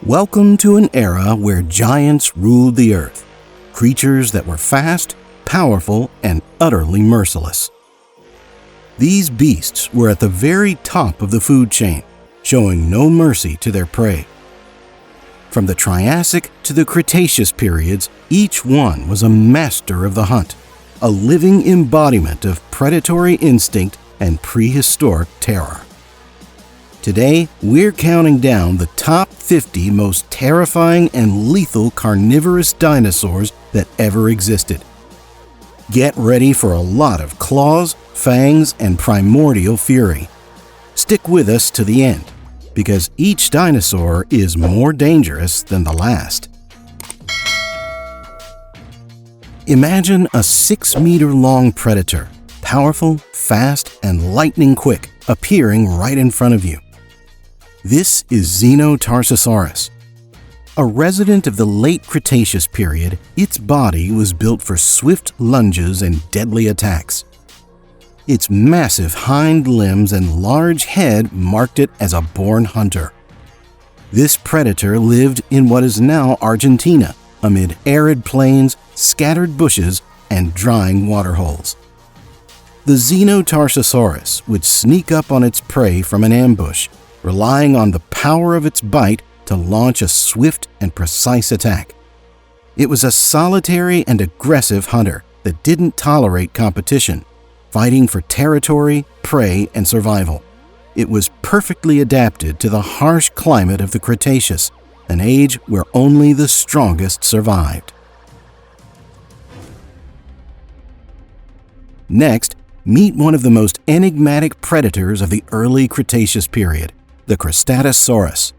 Welcome to an era where giants ruled the earth, creatures that were fast, powerful, and utterly merciless. These beasts were at the very top of the food chain, showing no mercy to their prey. From the Triassic to the Cretaceous periods, each one was a master of the hunt, a living embodiment of predatory instinct and prehistoric terror. Today, we're counting down the top 50 most terrifying and lethal carnivorous dinosaurs that ever existed. Get ready for a lot of claws, fangs, and primordial fury. Stick with us to the end, because each dinosaur is more dangerous than the last. Imagine a 6-meter-long predator, powerful, fast, and lightning-quick, appearing right in front of you. This is Xenotarsosaurus. A resident of the late Cretaceous period, its body was built for swift lunges and deadly attacks. Its massive hind limbs and large head marked it as a born hunter. This predator lived in what is now Argentina, amid arid plains, scattered bushes, and drying waterholes. The Xenotarsosaurus would sneak up on its prey from an ambush, relying on the power of its bite to launch a swift and precise attack. It was a solitary and aggressive hunter that didn't tolerate competition, fighting for territory, prey, and survival. It was perfectly adapted to the harsh climate of the Cretaceous, an age where only the strongest survived. Next, meet one of the most enigmatic predators of the early Cretaceous period, the Cretaceous.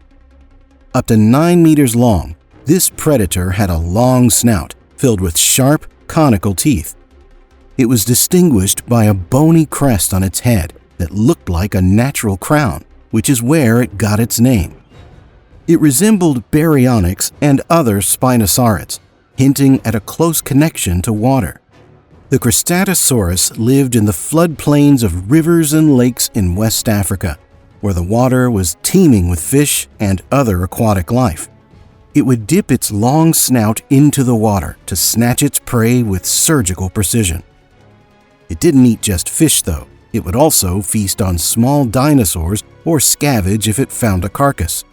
Up to 9 meters long, this predator had a long snout filled with sharp, conical teeth. It was distinguished by a bony crest on its head that looked like a natural crown, which is where it got its name. It resembled baryonyx and other spinosaurids, hinting at a close connection to water. The Cretaceous lived in the floodplains of rivers and lakes in West Africa, where the water was teeming with fish and other aquatic life. It would dip its long snout into the water to snatch its prey with surgical precision. It didn't eat just fish, though. It would also feast on small dinosaurs or scavenge if it found a carcass.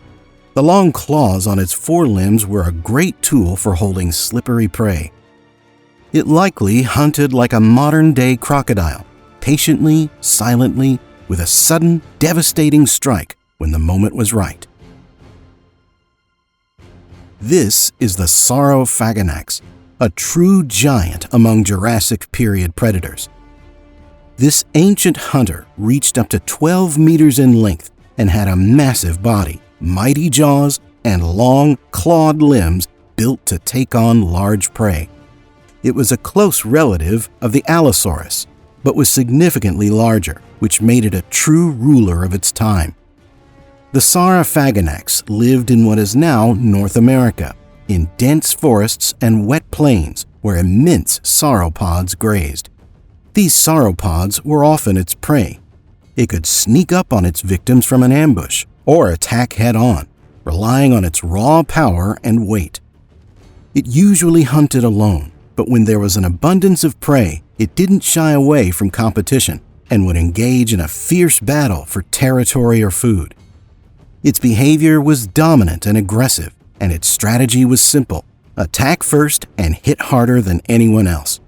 The long claws on its forelimbs were a great tool for holding slippery prey. It likely hunted like a modern-day crocodile, patiently, silently, with a sudden, devastating strike when the moment was right. This is the Saurophaganax, a true giant among Jurassic period predators. This ancient hunter reached up to 12 meters in length and had a massive body, mighty jaws, and long, clawed limbs built to take on large prey. It was a close relative of the Allosaurus, but was significantly larger, which made it a true ruler of its time. The Saurophaganax lived in what is now North America, in dense forests and wet plains where immense sauropods grazed. These sauropods were often its prey. It could sneak up on its victims from an ambush or attack head-on, relying on its raw power and weight. It usually hunted alone, but when there was an abundance of prey, it didn't shy away from competition and would engage in a fierce battle for territory or food. Its behavior was dominant and aggressive, and its strategy was simple: attack first and hit harder than anyone else.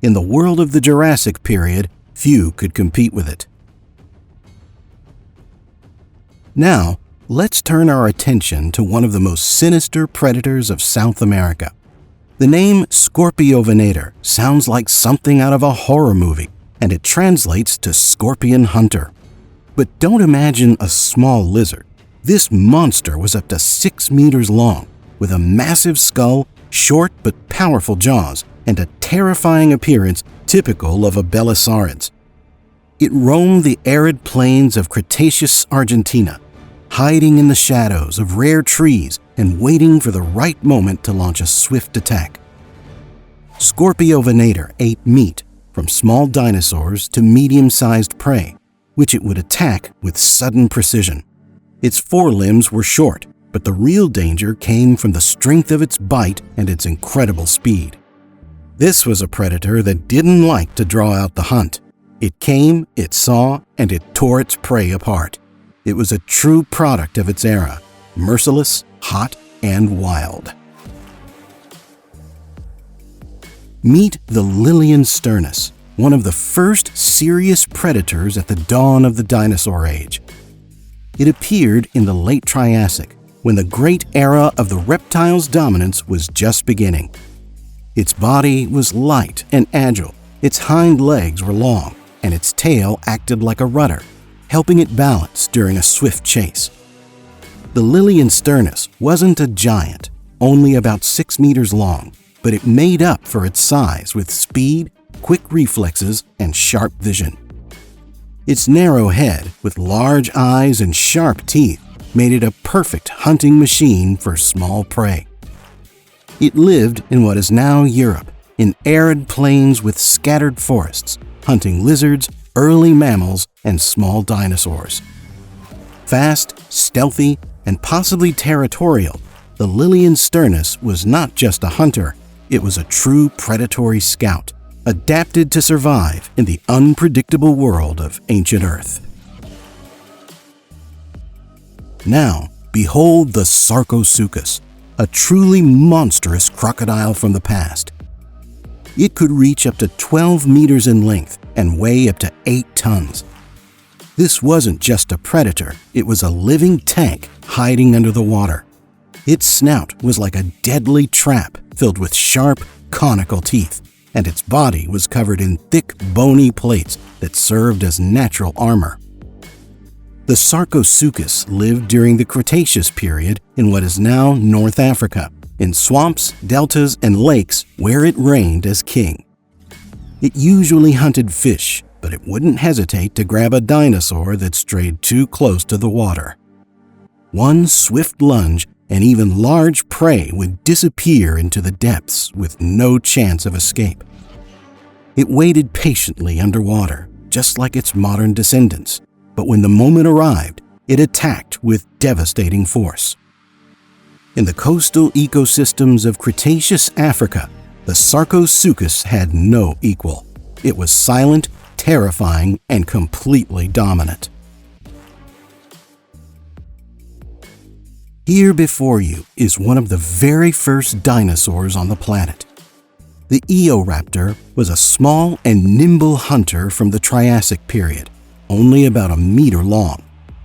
In the world of the Jurassic period, few could compete with it. Now, let's turn our attention to one of the most sinister predators of South America. The name Scorpiovenator sounds like something out of a horror movie, and it translates to scorpion hunter. But don't imagine a small lizard. This monster was up to 6 meters long, with a massive skull, short but powerful jaws, and a terrifying appearance typical of abelisaurids. It roamed the arid plains of Cretaceous Argentina, hiding in the shadows of rare trees and waiting for the right moment to launch a swift attack. Scorpiovenator ate meat, from small dinosaurs to medium-sized prey, which it would attack with sudden precision. Its forelimbs were short, but the real danger came from the strength of its bite and its incredible speed. This was a predator that didn't like to draw out the hunt. It came, it saw, and it tore its prey apart. It was a true product of its era, merciless, hot, and wild. Meet the Liliensternus, one of the first serious predators at the dawn of the dinosaur age. It appeared in the late Triassic, when the great era of the reptile's dominance was just beginning. Its body was light and agile, its hind legs were long, and its tail acted like a rudder, helping it balance during a swift chase. The Liliensternus wasn't a giant, only about 6 meters long, but it made up for its size with speed, quick reflexes, and sharp vision. Its narrow head, with large eyes and sharp teeth, made it a perfect hunting machine for small prey. It lived in what is now Europe, in arid plains with scattered forests, hunting lizards, early mammals, and small dinosaurs. Fast, stealthy, and possibly territorial, the Liliensternus was not just a hunter, it was a true predatory scout, adapted to survive in the unpredictable world of ancient Earth. Now, behold the Sarcosuchus, a truly monstrous crocodile from the past. It could reach up to 12 meters in length and weigh up to 8 tons. This wasn't just a predator, it was a living tank hiding under the water. Its snout was like a deadly trap filled with sharp, conical teeth, and its body was covered in thick, bony plates that served as natural armor. The Sarcosuchus lived during the Cretaceous period in what is now North Africa, in swamps, deltas, and lakes where it reigned as king. It usually hunted fish, but it wouldn't hesitate to grab a dinosaur that strayed too close to the water. One swift lunge, and even large prey would disappear into the depths with no chance of escape. It waited patiently underwater, just like its modern descendants, but when the moment arrived, it attacked with devastating force. In the coastal ecosystems of Cretaceous Africa, the Sarcosuchus had no equal. It was silent, terrifying, and completely dominant. Here before you is one of the very first dinosaurs on the planet. The Eoraptor was a small and nimble hunter from the Triassic period, only about 1 meter long.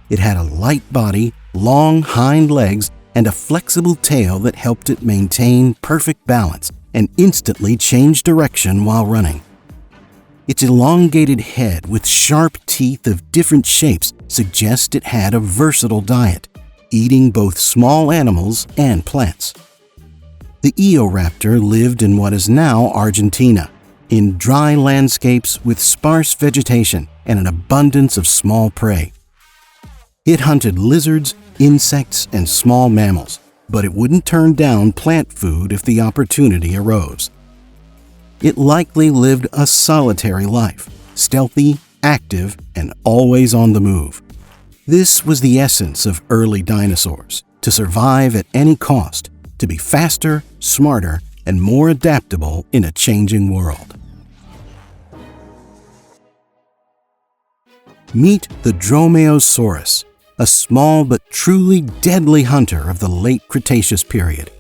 It had a light body, long hind legs, and a flexible tail that helped it maintain perfect balance and instantly change direction while running. Its elongated head with sharp teeth of different shapes suggests it had a versatile diet, eating both small animals and plants. The Eoraptor lived in what is now Argentina, in dry landscapes with sparse vegetation and an abundance of small prey. It hunted lizards, insects, and small mammals, but it wouldn't turn down plant food if the opportunity arose. It likely lived a solitary life, stealthy, active, and always on the move. This was the essence of early dinosaurs, to survive at any cost, to be faster, smarter, and more adaptable in a changing world. Meet the Dromaeosaurus, a small but truly deadly hunter of the late Cretaceous period.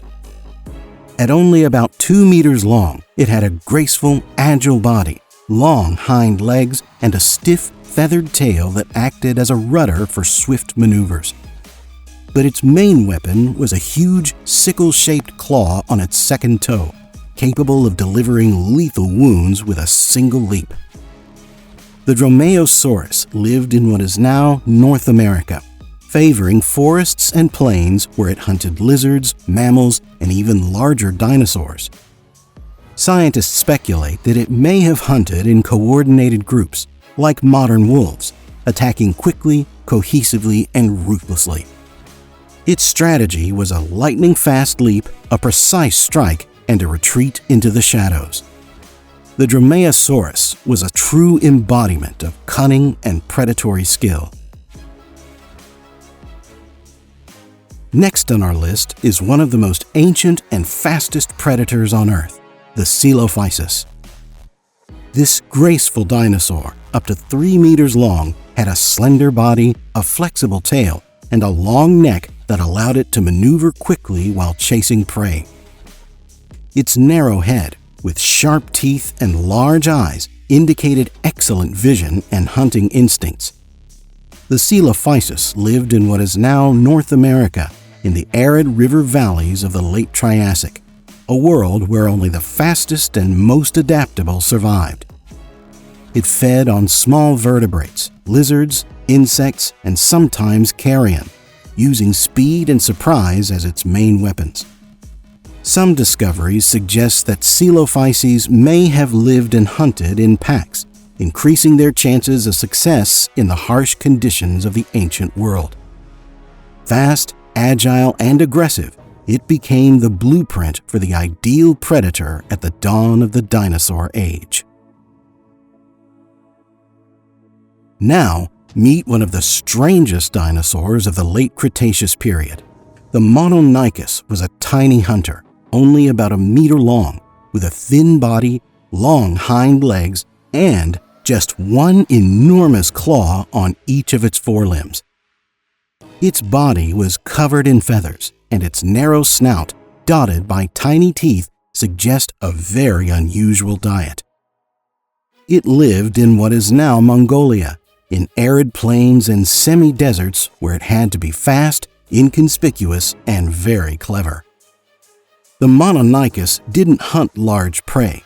At only about 2 meters long, it had a graceful, agile body, long hind legs, and a stiff, feathered tail that acted as a rudder for swift maneuvers. But its main weapon was a huge, sickle-shaped claw on its second toe, capable of delivering lethal wounds with a single leap. The Dromaeosaurus lived in what is now North America, favoring forests and plains where it hunted lizards, mammals, and even larger dinosaurs. Scientists speculate that it may have hunted in coordinated groups, like modern wolves, attacking quickly, cohesively, and ruthlessly. Its strategy was a lightning-fast leap, a precise strike, and a retreat into the shadows. The Dromaeosaurus was a true embodiment of cunning and predatory skill. Next on our list is one of the most ancient and fastest predators on Earth, the Coelophysis. This graceful dinosaur, up to 3 meters long, had a slender body, a flexible tail, and a long neck that allowed it to maneuver quickly while chasing prey. Its narrow head, with sharp teeth and large eyes, indicated excellent vision and hunting instincts. The Coelophysis lived in what is now North America, in the arid river valleys of the late Triassic, a world where only the fastest and most adaptable survived. It fed on small vertebrates, lizards, insects, and sometimes carrion, using speed and surprise as its main weapons. Some discoveries suggest that Coelophyses may have lived and hunted in packs, increasing their chances of success in the harsh conditions of the ancient world. Fast, agile, and aggressive, it became the blueprint for the ideal predator at the dawn of the dinosaur age. Now, meet one of the strangest dinosaurs of the late Cretaceous period. The Mononychus was a tiny hunter, only about 1 meter long, with a thin body, long hind legs, and just one enormous claw on each of its forelimbs. Its body was covered in feathers, and its narrow snout, dotted by tiny teeth, suggest a very unusual diet. It lived in what is now Mongolia, in arid plains and semi-deserts where it had to be fast, inconspicuous, and very clever. The Mononychus didn't hunt large prey.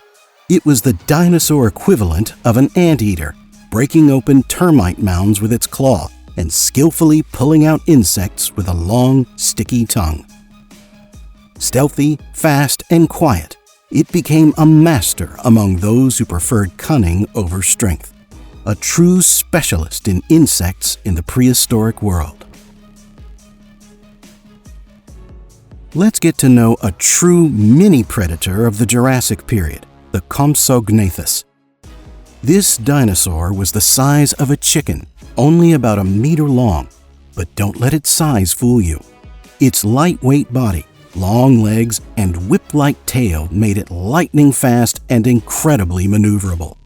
It was the dinosaur equivalent of an anteater, breaking open termite mounds with its claw and skillfully pulling out insects with a long, sticky tongue. Stealthy, fast, and quiet, it became a master among those who preferred cunning over strength, a true specialist in insects in the prehistoric world. Let's get to know a true mini-predator of the Jurassic period, the Compsognathus. This dinosaur was the size of a chicken, only about 1 meter long, but don't let its size fool you. Its lightweight body, long legs, and whip-like tail made it lightning fast and incredibly maneuverable.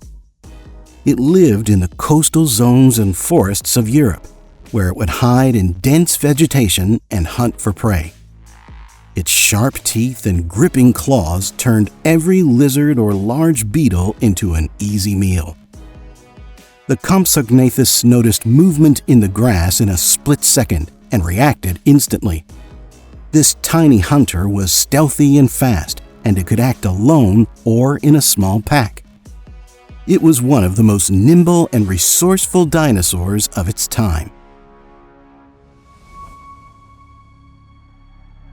It lived in the coastal zones and forests of Europe, where it would hide in dense vegetation and hunt for prey. Its sharp teeth and gripping claws turned every lizard or large beetle into an easy meal. The Compsognathus noticed movement in the grass in a split second and reacted instantly. This tiny hunter was stealthy and fast, and it could act alone or in a small pack. It was one of the most nimble and resourceful dinosaurs of its time.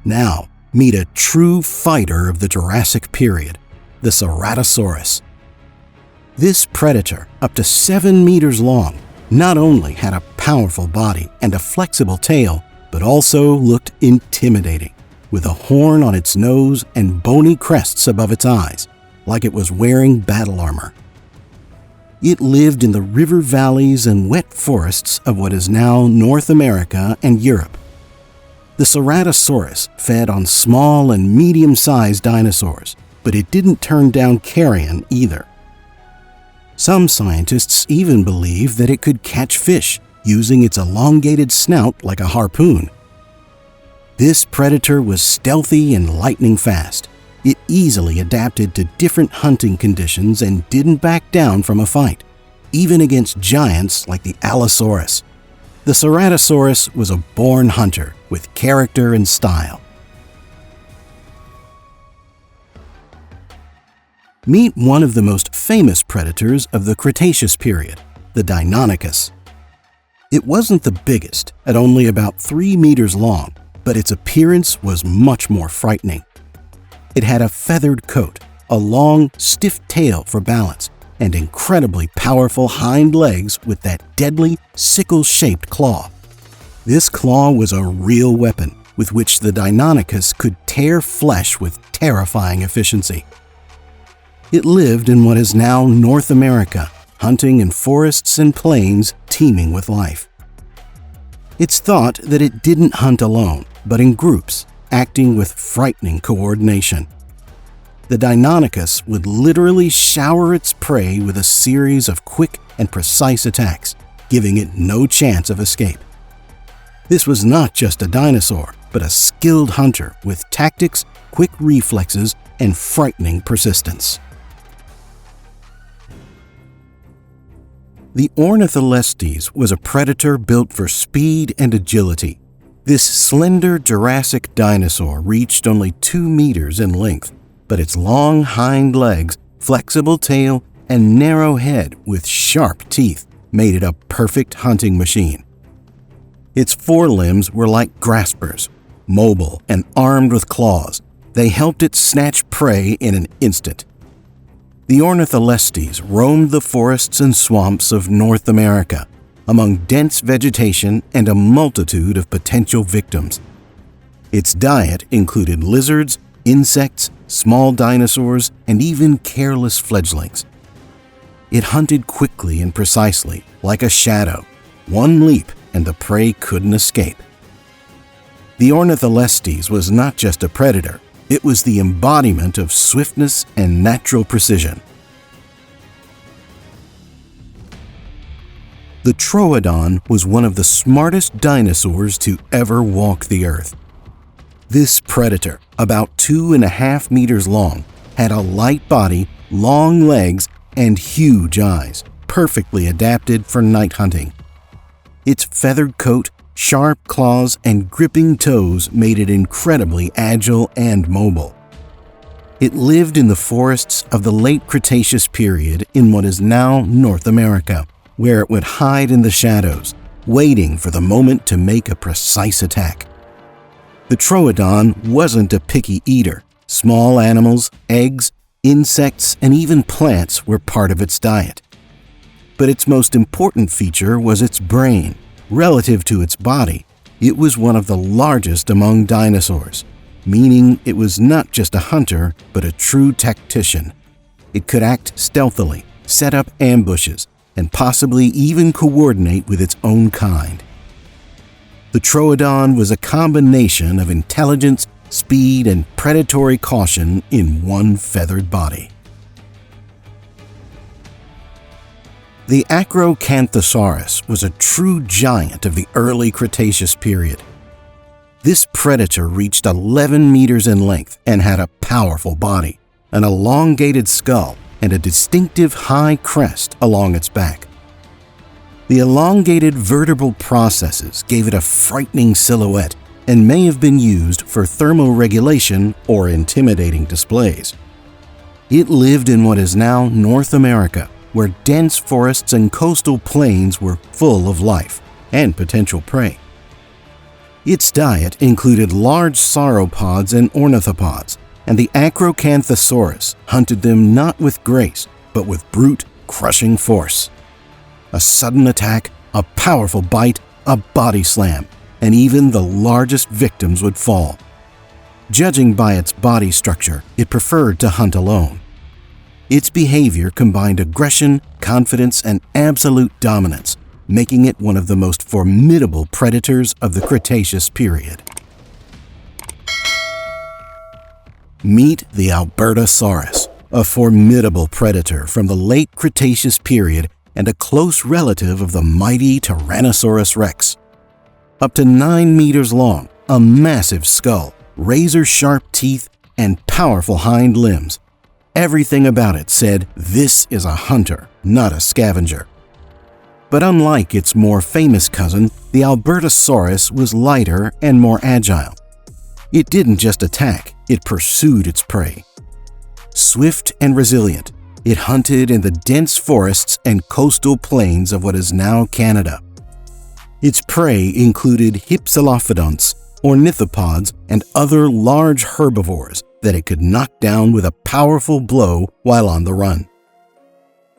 Now, meet a true fighter of the Jurassic period, the Ceratosaurus. This predator, up to 7 meters long, not only had a powerful body and a flexible tail, but also looked intimidating, with a horn on its nose and bony crests above its eyes, like it was wearing battle armor. It lived in the river valleys and wet forests of what is now North America and Europe. The Ceratosaurus fed on small and medium-sized dinosaurs, but it didn't turn down carrion either. Some scientists even believe that it could catch fish using its elongated snout like a harpoon. This predator was stealthy and lightning fast. It easily adapted to different hunting conditions and didn't back down from a fight, even against giants like the Allosaurus. The Ceratosaurus was a born hunter with character and style. Meet one of the most famous predators of the Cretaceous period, the Deinonychus. It wasn't the biggest, at only about 3 meters long, but its appearance was much more frightening. It had a feathered coat, a long, stiff tail for balance, and incredibly powerful hind legs with that deadly, sickle-shaped claw. This claw was a real weapon with which the Deinonychus could tear flesh with terrifying efficiency. It lived in what is now North America, hunting in forests and plains teeming with life. It's thought that it didn't hunt alone, but in groups, acting with frightening coordination. The Deinonychus would literally shower its prey with a series of quick and precise attacks, giving it no chance of escape. This was not just a dinosaur, but a skilled hunter with tactics, quick reflexes, and frightening persistence. The Ornitholestes was a predator built for speed and agility. This slender Jurassic dinosaur reached only 2 meters in length, but its long hind legs, flexible tail, and narrow head with sharp teeth made it a perfect hunting machine. Its forelimbs were like graspers, mobile and armed with claws. They helped it snatch prey in an instant. The Ornitholestes roamed the forests and swamps of North America, among dense vegetation and a multitude of potential victims. Its diet included lizards, insects, small dinosaurs, and even careless fledglings. It hunted quickly and precisely, like a shadow. One leap and the prey couldn't escape. The Ornitholestes was not just a predator, it was the embodiment of swiftness and natural precision. The Troodon was one of the smartest dinosaurs to ever walk the earth. This predator, about 2.5 meters long, had a light body, long legs, and huge eyes, perfectly adapted for night hunting. Its feathered coat, sharp claws, and gripping toes made it incredibly agile and mobile. It lived in the forests of the late Cretaceous period in what is now North America, where it would hide in the shadows, waiting for the moment to make a precise attack. The Troodon wasn't a picky eater. Small animals, eggs, insects, and even plants were part of its diet. But its most important feature was its brain. Relative to its body, it was one of the largest among dinosaurs, meaning it was not just a hunter, but a true tactician. It could act stealthily, set up ambushes, and possibly even coordinate with its own kind. The Troodon was a combination of intelligence, speed, and predatory caution in one feathered body. The Acrocanthosaurus was a true giant of the early Cretaceous period. This predator reached 11 meters in length and had a powerful body, an elongated skull, and a distinctive high crest along its back. The elongated vertebral processes gave it a frightening silhouette and may have been used for thermoregulation or intimidating displays. It lived in what is now North America, where dense forests and coastal plains were full of life and potential prey. Its diet included large sauropods and ornithopods, and the Acrocanthosaurus hunted them not with grace, but with brute, crushing force. A sudden attack, a powerful bite, a body slam, and even the largest victims would fall. Judging by its body structure, it preferred to hunt alone. Its behavior combined aggression, confidence, and absolute dominance, making it one of the most formidable predators of the Cretaceous period. Meet the Albertosaurus, a formidable predator from the late Cretaceous period and a close relative of the mighty Tyrannosaurus rex. Up to 9 meters long, a massive skull, razor-sharp teeth, and powerful hind limbs. Everything about it said, this is a hunter, not a scavenger. But unlike its more famous cousin, the Albertosaurus was lighter and more agile. It didn't just attack, it pursued its prey. Swift and resilient, it hunted in the dense forests and coastal plains of what is now Canada. Its prey included hypsilophodonts, ornithopods, and other large herbivores that it could knock down with a powerful blow while on the run.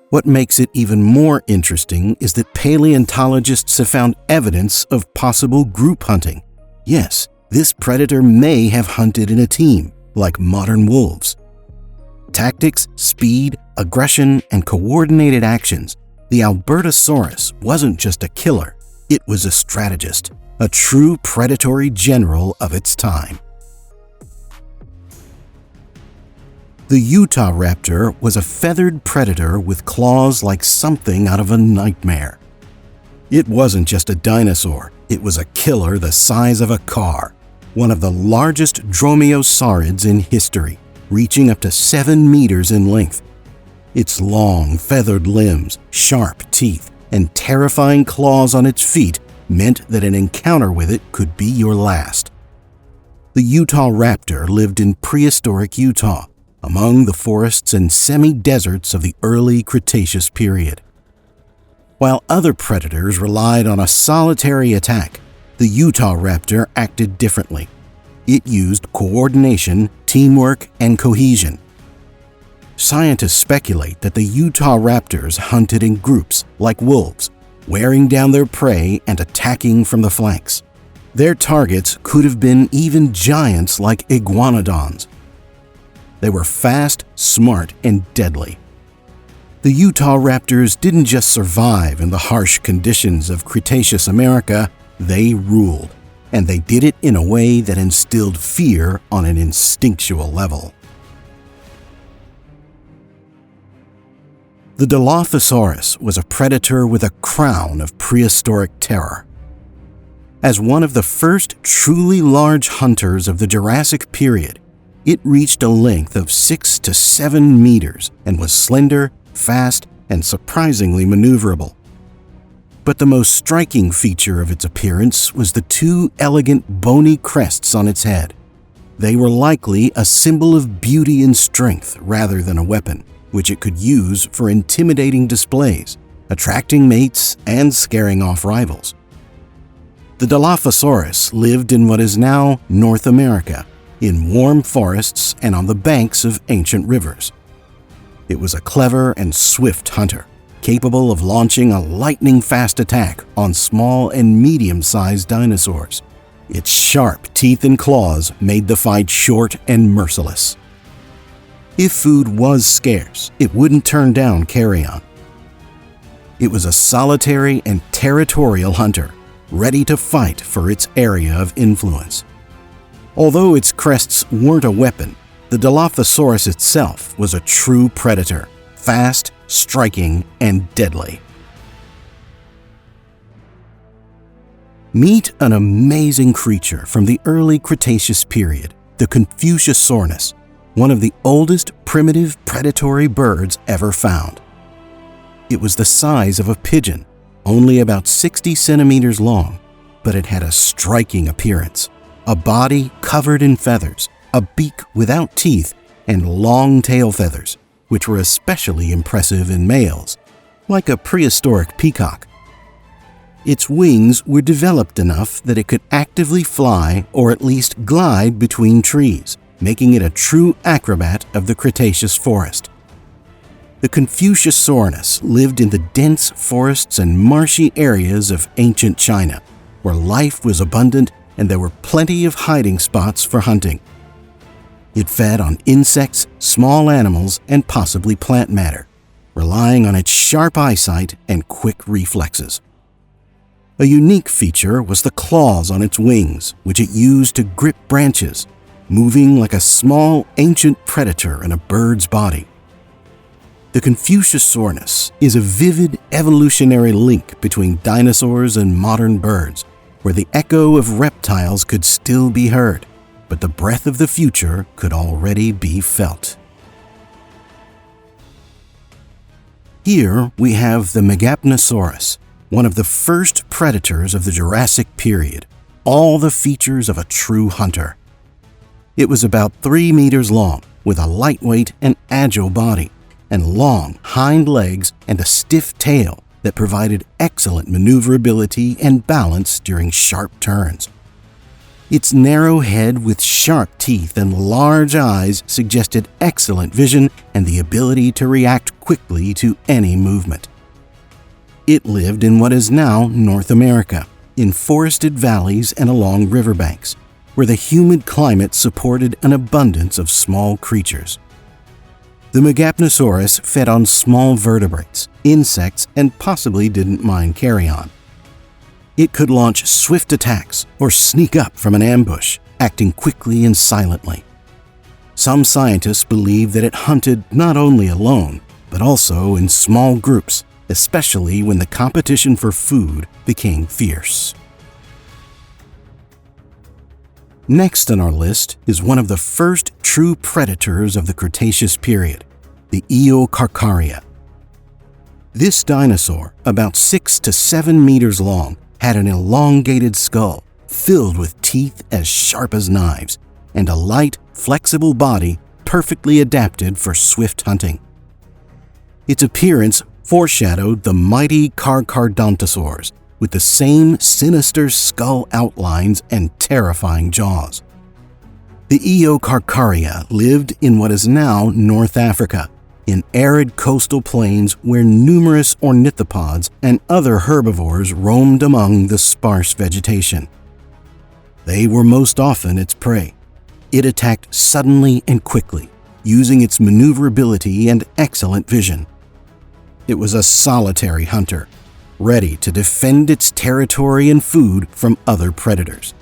What makes it even more interesting is that paleontologists have found evidence of possible group hunting. Yes, this predator may have hunted in a team, like modern wolves. Tactics, speed, aggression, and coordinated actions, the Albertosaurus wasn't just a killer, It was a strategist, a true predatory general of its time. The Utah raptor was a feathered predator with claws like something out of a nightmare. It wasn't just a dinosaur, it was a killer the size of a car, one of the largest dromaeosaurids in history, reaching up to 7 meters in length. Its long, feathered limbs, sharp teeth, and terrifying claws on its feet meant that an encounter with it could be your last. The Utah raptor lived in prehistoric Utah, among the forests and semi-deserts of the early Cretaceous period. While other predators relied on a solitary attack, the Utah raptor acted differently. It used coordination, teamwork, and cohesion. Scientists speculate that the Utah raptors hunted in groups like wolves, wearing down their prey and attacking from the flanks. Their targets could have been even giants like iguanodons. They were fast, smart, and deadly. The Utah raptors didn't just survive in the harsh conditions of Cretaceous America, they ruled, and they did it in a way that instilled fear on an instinctual level. The Dilophosaurus was a predator with a crown of prehistoric terror. As one of the first truly large hunters of the Jurassic period, it reached a length of 6 to 7 meters and was slender, fast, and surprisingly maneuverable. But the most striking feature of its appearance was the 2 elegant bony crests on its head. They were likely a symbol of beauty and strength rather than a weapon, which it could use for intimidating displays, attracting mates, and scaring off rivals. The Dilophosaurus lived in what is now North America, in warm forests and on the banks of ancient rivers. It was a clever and swift hunter, capable of launching a lightning-fast attack on small and medium-sized dinosaurs. Its sharp teeth and claws made the fight short and merciless. If food was scarce, it wouldn't turn down carrion. It was a solitary and territorial hunter, ready to fight for its area of influence. Although its crests weren't a weapon, the Dilophosaurus itself was a true predator, fast, striking, and deadly. Meet an amazing creature from the early Cretaceous period, the Confuciusornis, one of the oldest primitive predatory birds ever found. It was the size of a pigeon, only about 60 centimeters long, but it had a striking appearance. A body covered in feathers, a beak without teeth, and long tail feathers, which were especially impressive in males, like a prehistoric peacock. Its wings were developed enough that it could actively fly or at least glide between trees, making it a true acrobat of the Cretaceous forest. The Confuciusornis lived in the dense forests and marshy areas of ancient China, where life was abundant and there were plenty of hiding spots for hunting. It fed on insects, small animals, and possibly plant matter, relying on its sharp eyesight and quick reflexes. A unique feature was the claws on its wings, which it used to grip branches, moving like a small, ancient predator in a bird's body. The Confuciusornis is a vivid evolutionary link between dinosaurs and modern birds, where the echo of reptiles could still be heard, but the breath of the future could already be felt. Here we have the Megapnosaurus, one of the first predators of the Jurassic period, all the features of a true hunter. It was about 3 meters long, with a lightweight and agile body, and long hind legs and a stiff tail that provided excellent maneuverability and balance during sharp turns. Its narrow head with sharp teeth and large eyes suggested excellent vision and the ability to react quickly to any movement. It lived in what is now North America, in forested valleys and along riverbanks, where the humid climate supported an abundance of small creatures. The Megapnosaurus fed on small vertebrates, insects, and possibly didn't mind carrion. It could launch swift attacks or sneak up from an ambush, acting quickly and silently. Some scientists believe that it hunted not only alone, but also in small groups, especially when the competition for food became fierce. Next on our list is one of the first true predators of the Cretaceous period, the Eocarcharia. This dinosaur, about 6 to 7 meters long, had an elongated skull filled with teeth as sharp as knives and a light, flexible body perfectly adapted for swift hunting. Its appearance foreshadowed the mighty Carcharodontosaurs with the same sinister skull outlines and terrifying jaws. The Eocarcharia lived in what is now North Africa, in arid coastal plains where numerous ornithopods and other herbivores roamed among the sparse vegetation. They were most often its prey. It attacked suddenly and quickly, using its maneuverability and excellent vision. It was a solitary hunter, ready to defend its territory and food from other predators.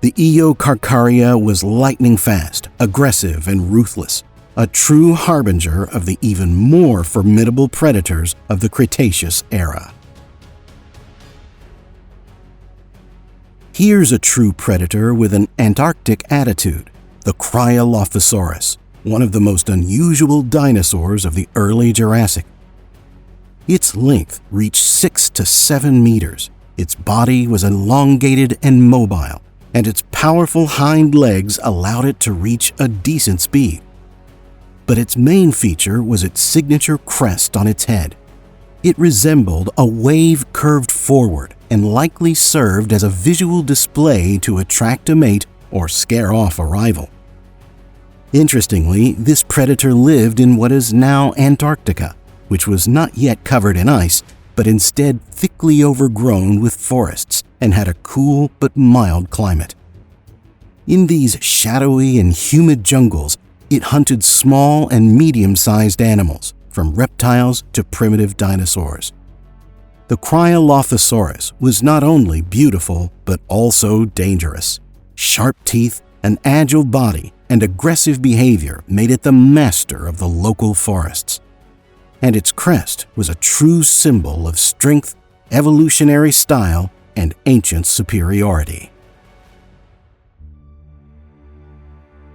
The Eocarcharia was lightning fast, aggressive, and ruthless, a true harbinger of the even more formidable predators of the Cretaceous era. Here's a true predator with an Antarctic attitude, the Cryolophosaurus, one of the most unusual dinosaurs of the early Jurassic. Its length reached 6 to 7 meters, its body was elongated and mobile, and its powerful hind legs allowed it to reach a decent speed. But its main feature was its signature crest on its head. It resembled a wave curved forward and likely served as a visual display to attract a mate or scare off a rival. Interestingly, this predator lived in what is now Antarctica, which was not yet covered in ice, but instead thickly overgrown with forests and had a cool but mild climate. In these shadowy and humid jungles, it hunted small and medium-sized animals, from reptiles to primitive dinosaurs. The Cryolophosaurus was not only beautiful, but also dangerous. Sharp teeth, an agile body, and aggressive behavior made it the master of the local forests. And its crest was a true symbol of strength, evolutionary style, and ancient superiority.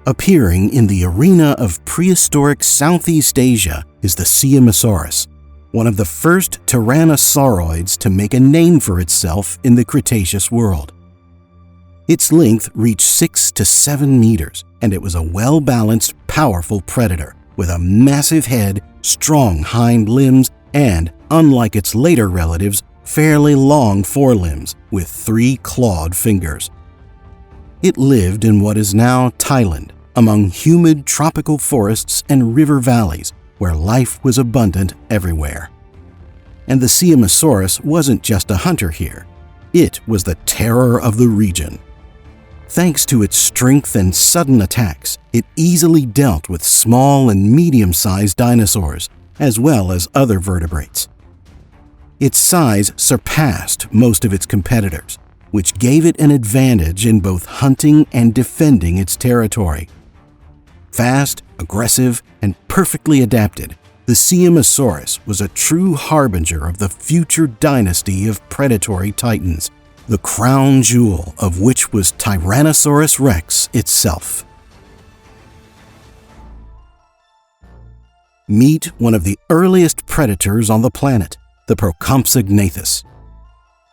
Appearing in the arena of prehistoric Southeast Asia is the Spinosaurus, one of the first tyrannosauroids to make a name for itself in the Cretaceous world. Its length reached 6 to 7 meters, and it was a well-balanced, powerful predator with a massive head, strong hind limbs, and, unlike its later relatives, fairly long forelimbs with 3 clawed fingers. It lived in what is now Thailand, among humid tropical forests and river valleys where life was abundant everywhere. And the Spinosaurus wasn't just a hunter here. It was the terror of the region. Thanks to its strength and sudden attacks, it easily dealt with small and medium-sized dinosaurs, as well as other vertebrates. Its size surpassed most of its competitors, which gave it an advantage in both hunting and defending its territory. Fast, aggressive, and perfectly adapted, the Spinosaurus was a true harbinger of the future dynasty of predatory titans, the crown jewel of which was Tyrannosaurus rex itself. Meet one of the earliest predators on the planet, the Procompsognathus.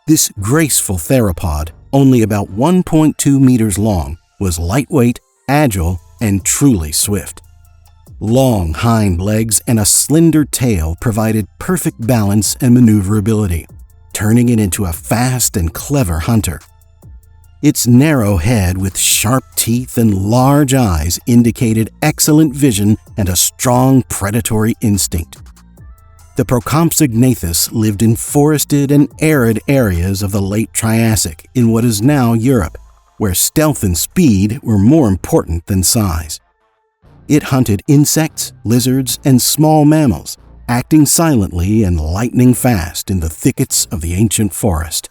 This graceful theropod, only about 1.2 meters long, was lightweight, agile, and truly swift. Long hind legs and a slender tail provided perfect balance and maneuverability, turning it into a fast and clever hunter. Its narrow head with sharp teeth and large eyes indicated excellent vision and a strong predatory instinct. The Procompsognathus lived in forested and arid areas of the late Triassic in what is now Europe, where stealth and speed were more important than size. It hunted insects, lizards, and small mammals, acting silently and lightning fast in the thickets of the ancient forest.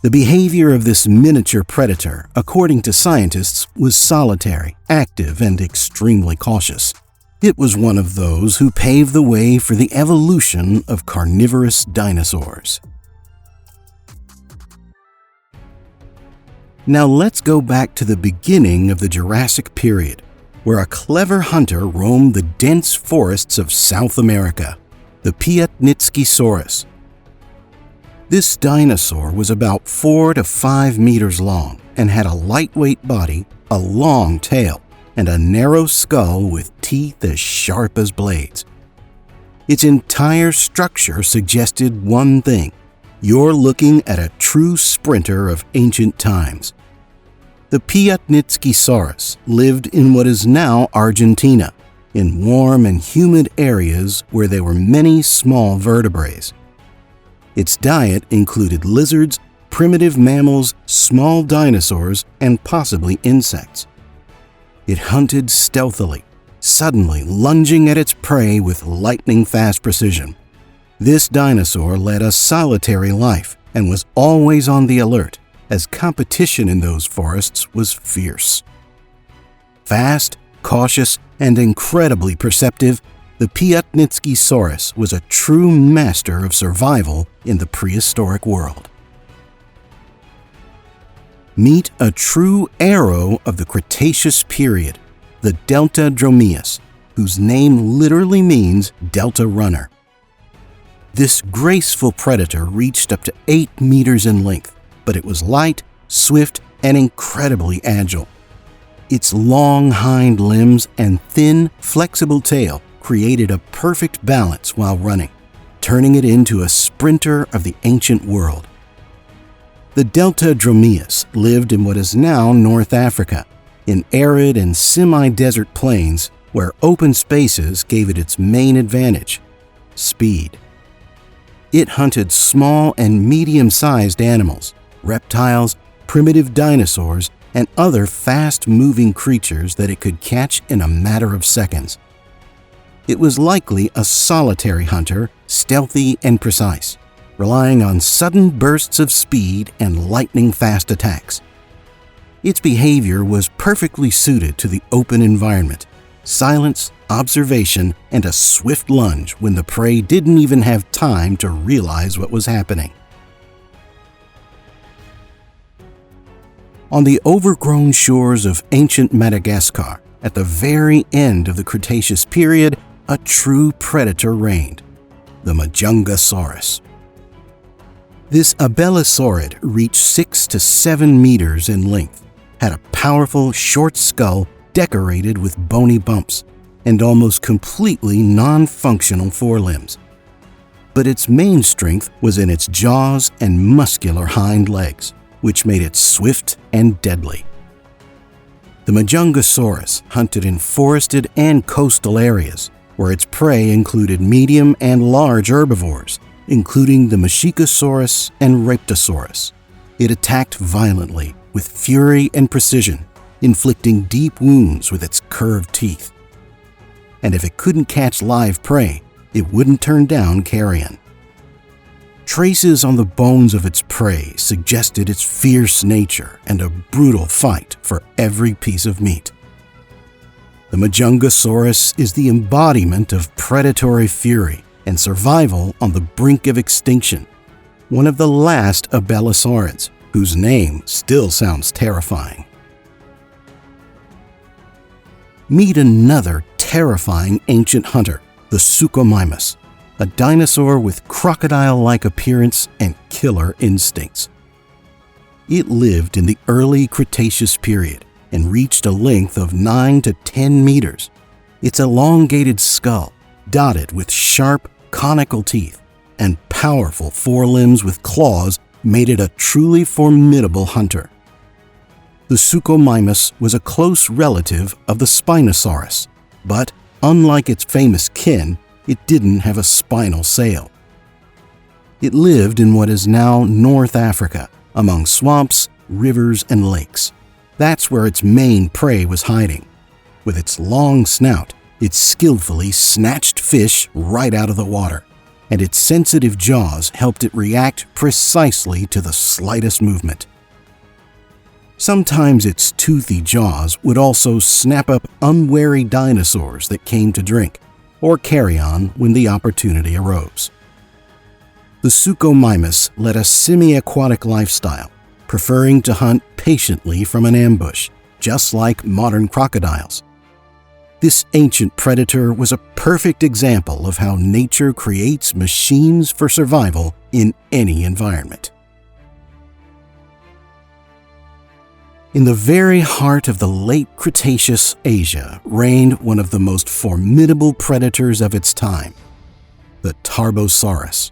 The behavior of this miniature predator, according to scientists, was solitary, active, and extremely cautious. It was one of those who paved the way for the evolution of carnivorous dinosaurs. Now let's go back to the beginning of the Jurassic period, where a clever hunter roamed the dense forests of South America, the Piatnitskisaurus. This dinosaur was about 4 to 5 meters long and had a lightweight body, a long tail, and a narrow skull with teeth as sharp as blades. Its entire structure suggested one thing: you're looking at a true sprinter of ancient times. The Piatnitskisaurus lived in what is now Argentina, in warm and humid areas where there were many small vertebrates. Its diet included lizards, primitive mammals, small dinosaurs, and possibly insects. It hunted stealthily, suddenly lunging at its prey with lightning-fast precision. This dinosaur led a solitary life and was always on the alert, as competition in those forests was fierce. Fast, cautious, and incredibly perceptive, the Piatnitskisaurus was a true master of survival in the prehistoric world. Meet a true arrow of the Cretaceous period, the Deltadromeus, whose name literally means delta runner. This graceful predator reached up to 8 meters in length, but it was light, swift, and incredibly agile. Its long hind limbs and thin, flexible tail created a perfect balance while running, turning it into a sprinter of the ancient world. The Deltadromeus lived in what is now North Africa, in arid and semi-desert plains where open spaces gave it its main advantage: speed. It hunted small and medium-sized animals, reptiles, primitive dinosaurs, and other fast-moving creatures that it could catch in a matter of seconds. It was likely a solitary hunter, stealthy and precise, relying on sudden bursts of speed and lightning-fast attacks. Its behavior was perfectly suited to the open environment: silence, observation, and a swift lunge when the prey didn't even have time to realize what was happening. On the overgrown shores of ancient Madagascar, at the very end of the Cretaceous period, a true predator reigned: the Majungasaurus. This abelosaurid reached 6 to 7 meters in length, had a powerful, short skull decorated with bony bumps, and almost completely non-functional forelimbs. But its main strength was in its jaws and muscular hind legs, which made it swift and deadly. The Majungasaurus hunted in forested and coastal areas, where its prey included medium and large herbivores, including the Mesozoic and Raptosaurus. It attacked violently, with fury and precision, inflicting deep wounds with its curved teeth. And if it couldn't catch live prey, it wouldn't turn down carrion. Traces on the bones of its prey suggested its fierce nature and a brutal fight for every piece of meat. The Majungasaurus is the embodiment of predatory fury and survival on the brink of extinction, one of the last abelosaurids, whose name still sounds terrifying. Meet another terrifying ancient hunter, the Suchomimus, a dinosaur with crocodile-like appearance and killer instincts. It lived in the early Cretaceous period and reached a length of 9 to 10 meters. Its elongated skull, dotted with sharp, conical teeth, and powerful forelimbs with claws, made it a truly formidable hunter. The Suchomimus was a close relative of the Spinosaurus, but unlike its famous kin, it didn't have a spinal sail. It lived in what is now North Africa, among swamps, rivers, and lakes. That's where its main prey was hiding. With its long snout, it skillfully snatched fish right out of the water, and its sensitive jaws helped it react precisely to the slightest movement. Sometimes its toothy jaws would also snap up unwary dinosaurs that came to drink or carry on when the opportunity arose. The Suchomimus led a semi-aquatic lifestyle, preferring to hunt patiently from an ambush, just like modern crocodiles. This ancient predator was a perfect example of how nature creates machines for survival in any environment. In the very heart of the late Cretaceous Asia reigned one of the most formidable predators of its time, the Tarbosaurus.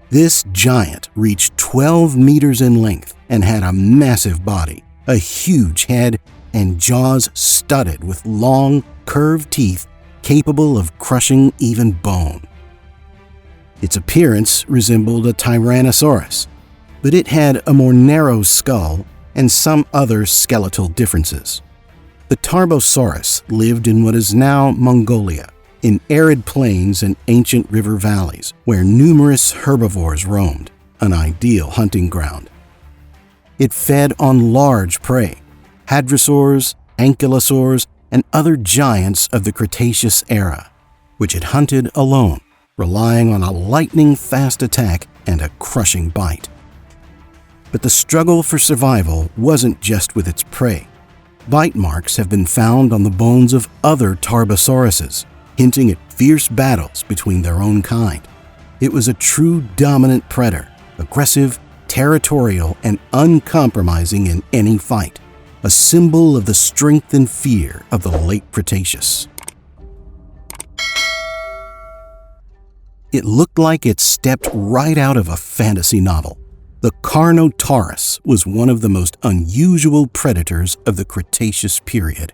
This giant reached 12 meters in length and had a massive body, a huge head, and jaws studded with long, curved teeth capable of crushing even bone. Its appearance resembled a Tyrannosaurus, but it had a more narrow skull and some other skeletal differences. The Tarbosaurus lived in what is now Mongolia, in arid plains and ancient river valleys where numerous herbivores roamed, an ideal hunting ground. It fed on large prey, hadrosaurs, ankylosaurs, and other giants of the Cretaceous era, which it hunted alone, relying on a lightning-fast attack and a crushing bite. But the struggle for survival wasn't just with its prey. Bite marks have been found on the bones of other Tarbosauruses, hinting at fierce battles between their own kind. It was a true dominant predator, aggressive, territorial, and uncompromising in any fight, a symbol of the strength and fear of the late Cretaceous. It looked like it stepped right out of a fantasy novel. The Carnotaurus was one of the most unusual predators of the Cretaceous period.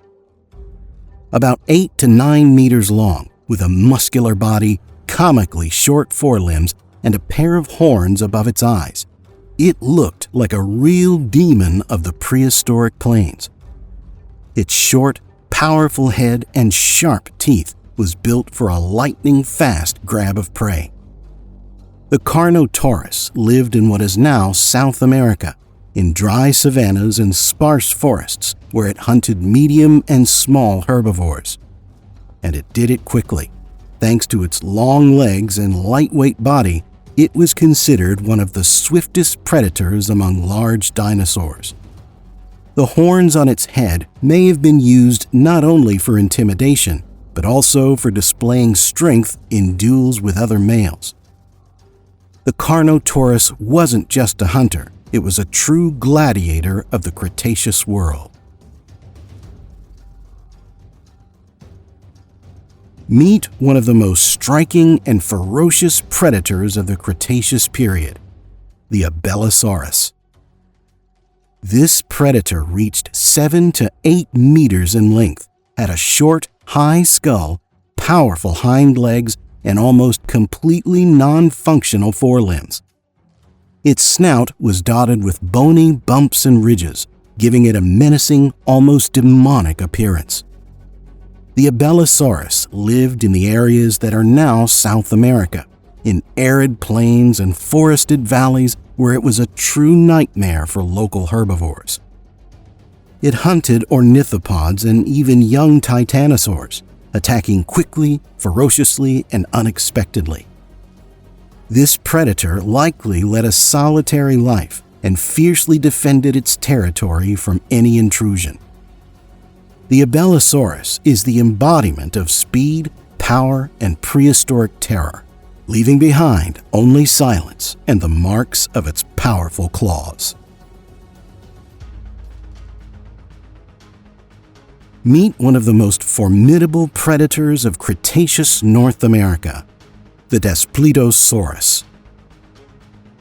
About 8 to 9 meters long, with a muscular body, comically short forelimbs, and a pair of horns above its eyes, it looked like a real demon of the prehistoric plains. Its short, powerful head and sharp teeth was built for a lightning-fast grab of prey. The Carnotaurus lived in what is now South America, in dry savannas and sparse forests where it hunted medium and small herbivores. And it did it quickly. Thanks to its long legs and lightweight body, it was considered one of the swiftest predators among large dinosaurs. The horns on its head may have been used not only for intimidation, but also for displaying strength in duels with other males. The Carnotaurus wasn't just a hunter, it was a true gladiator of the Cretaceous world. Meet one of the most striking and ferocious predators of the Cretaceous period, the Allosaurus. This predator reached 7 to 8 meters in length, had a short, high skull, powerful hind legs, and almost completely non-functional forelimbs. Its snout was dotted with bony bumps and ridges, giving it a menacing, almost demonic appearance. The Allosaurus lived in the areas that are now South America, in arid plains and forested valleys where it was a true nightmare for local herbivores. It hunted ornithopods and even young titanosaurs, attacking quickly, ferociously, and unexpectedly. This predator likely led a solitary life and fiercely defended its territory from any intrusion. The Allosaurus is the embodiment of speed, power, and prehistoric terror, leaving behind only silence and the marks of its powerful claws. Meet one of the most formidable predators of Cretaceous North America, the Spinosaurus.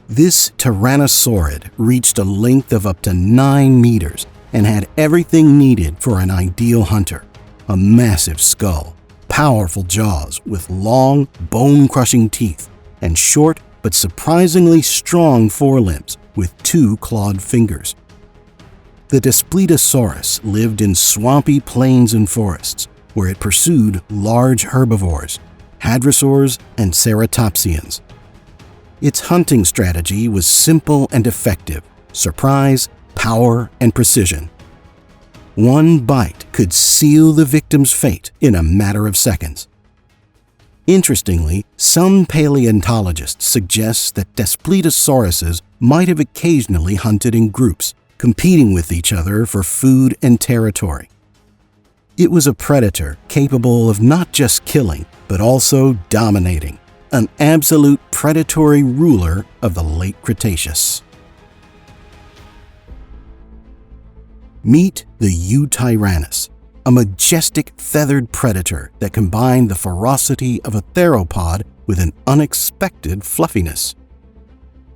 This tyrannosaurid reached a length of up to 9 meters and had everything needed for an ideal hunter: a massive skull, powerful jaws with long, bone-crushing teeth, and short but surprisingly strong forelimbs with 2 clawed fingers. The Spinosaurus lived in swampy plains and forests, where it pursued large herbivores, hadrosaurs, and ceratopsians. Its hunting strategy was simple and effective: surprise, power, and precision. One bite could seal the victim's fate in a matter of seconds. Interestingly, some paleontologists suggest that Daspletosaurus might have occasionally hunted in groups, competing with each other for food and territory. It was a predator capable of not just killing, but also dominating, an absolute predatory ruler of the late Cretaceous. Meet the Eutyrannus, a majestic feathered predator that combined the ferocity of a theropod with an unexpected fluffiness.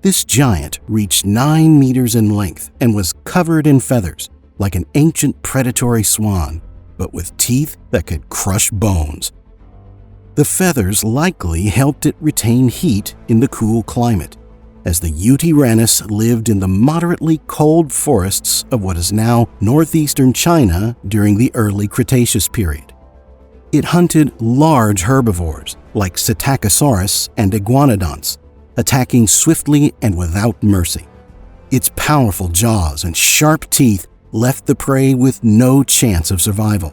This giant reached 9 meters in length and was covered in feathers, like an ancient predatory swan, but with teeth that could crush bones. The feathers likely helped it retain heat in the cool climate, as the Eutyrannus lived in the moderately cold forests of what is now northeastern China during the early Cretaceous period. It hunted large herbivores like Psittacosaurus and iguanodonts, attacking swiftly and without mercy. Its powerful jaws and sharp teeth left the prey with no chance of survival.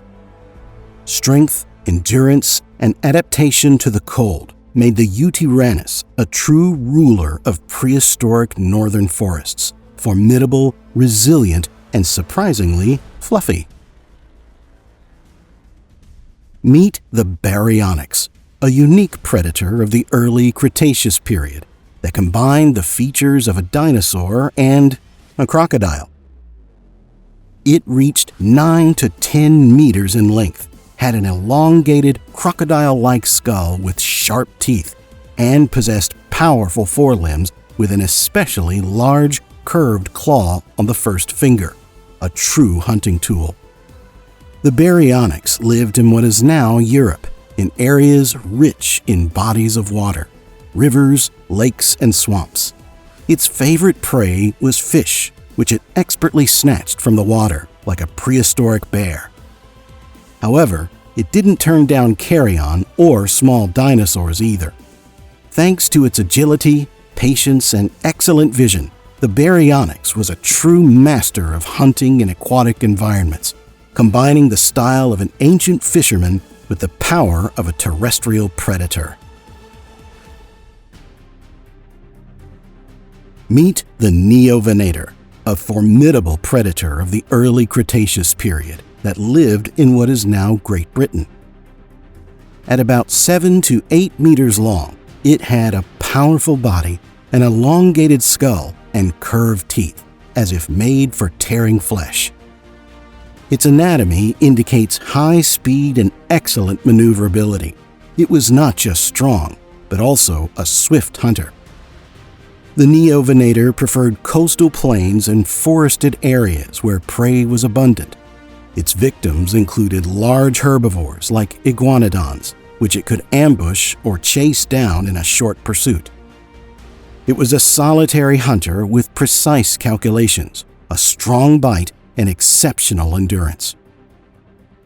Strength, endurance, and adaptation to the cold made the Eutyrannus a true ruler of prehistoric northern forests, formidable, resilient, and surprisingly fluffy. Meet the Baryonyx, a unique predator of the early Cretaceous period that combined the features of a dinosaur and a crocodile. It reached 9 to 10 meters in length, had an elongated crocodile-like skull with sharp teeth, and possessed powerful forelimbs with an especially large, curved claw on the first finger, a true hunting tool. The Baryonyx lived in what is now Europe, in areas rich in bodies of water, rivers, lakes, and swamps. Its favorite prey was fish, which it expertly snatched from the water like a prehistoric bear. However, it didn't turn down carrion or small dinosaurs either. Thanks to its agility, patience, and excellent vision, the Baryonyx was a true master of hunting in aquatic environments, combining the style of an ancient fisherman with the power of a terrestrial predator. Meet the Neovenator, a formidable predator of the early Cretaceous period that lived in what is now Great Britain. At about 7 to 8 meters long, it had a powerful body, an elongated skull, and curved teeth, as if made for tearing flesh. Its anatomy indicates high speed and excellent maneuverability. It was not just strong, but also a swift hunter. The Neovenator preferred coastal plains and forested areas where prey was abundant. Its victims included large herbivores like iguanodons, which it could ambush or chase down in a short pursuit. It was a solitary hunter with precise calculations, a strong bite, and exceptional endurance.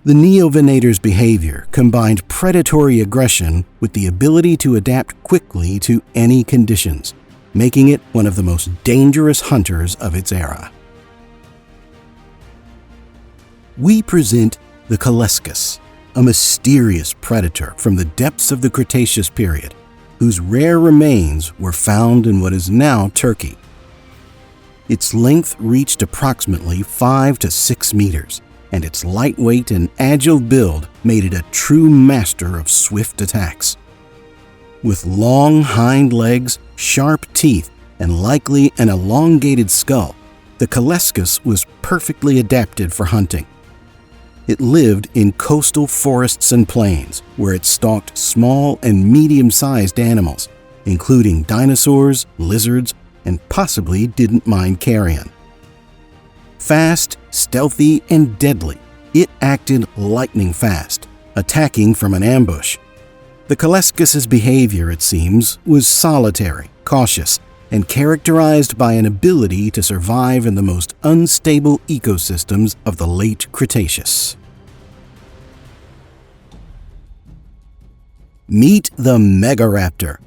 The Neovenator's behavior combined predatory aggression with the ability to adapt quickly to any conditions, making it one of the most dangerous hunters of its era. We present the Colossal, a mysterious predator from the depths of the Cretaceous period, whose rare remains were found in what is now Turkey. Its length reached approximately 5 to 6 meters, and its lightweight and agile build made it a true master of swift attacks. With long hind legs, sharp teeth, and likely an elongated skull, the Colossal was perfectly adapted for hunting. It lived in coastal forests and plains, where it stalked small and medium-sized animals, including dinosaurs, lizards, and possibly didn't mind carrion. Fast, stealthy, and deadly, it acted lightning fast, attacking from an ambush. The Colossal's behavior, it seems, was solitary, cautious, and characterized by an ability to survive in the most unstable ecosystems of the late Cretaceous. Meet the Megaraptor,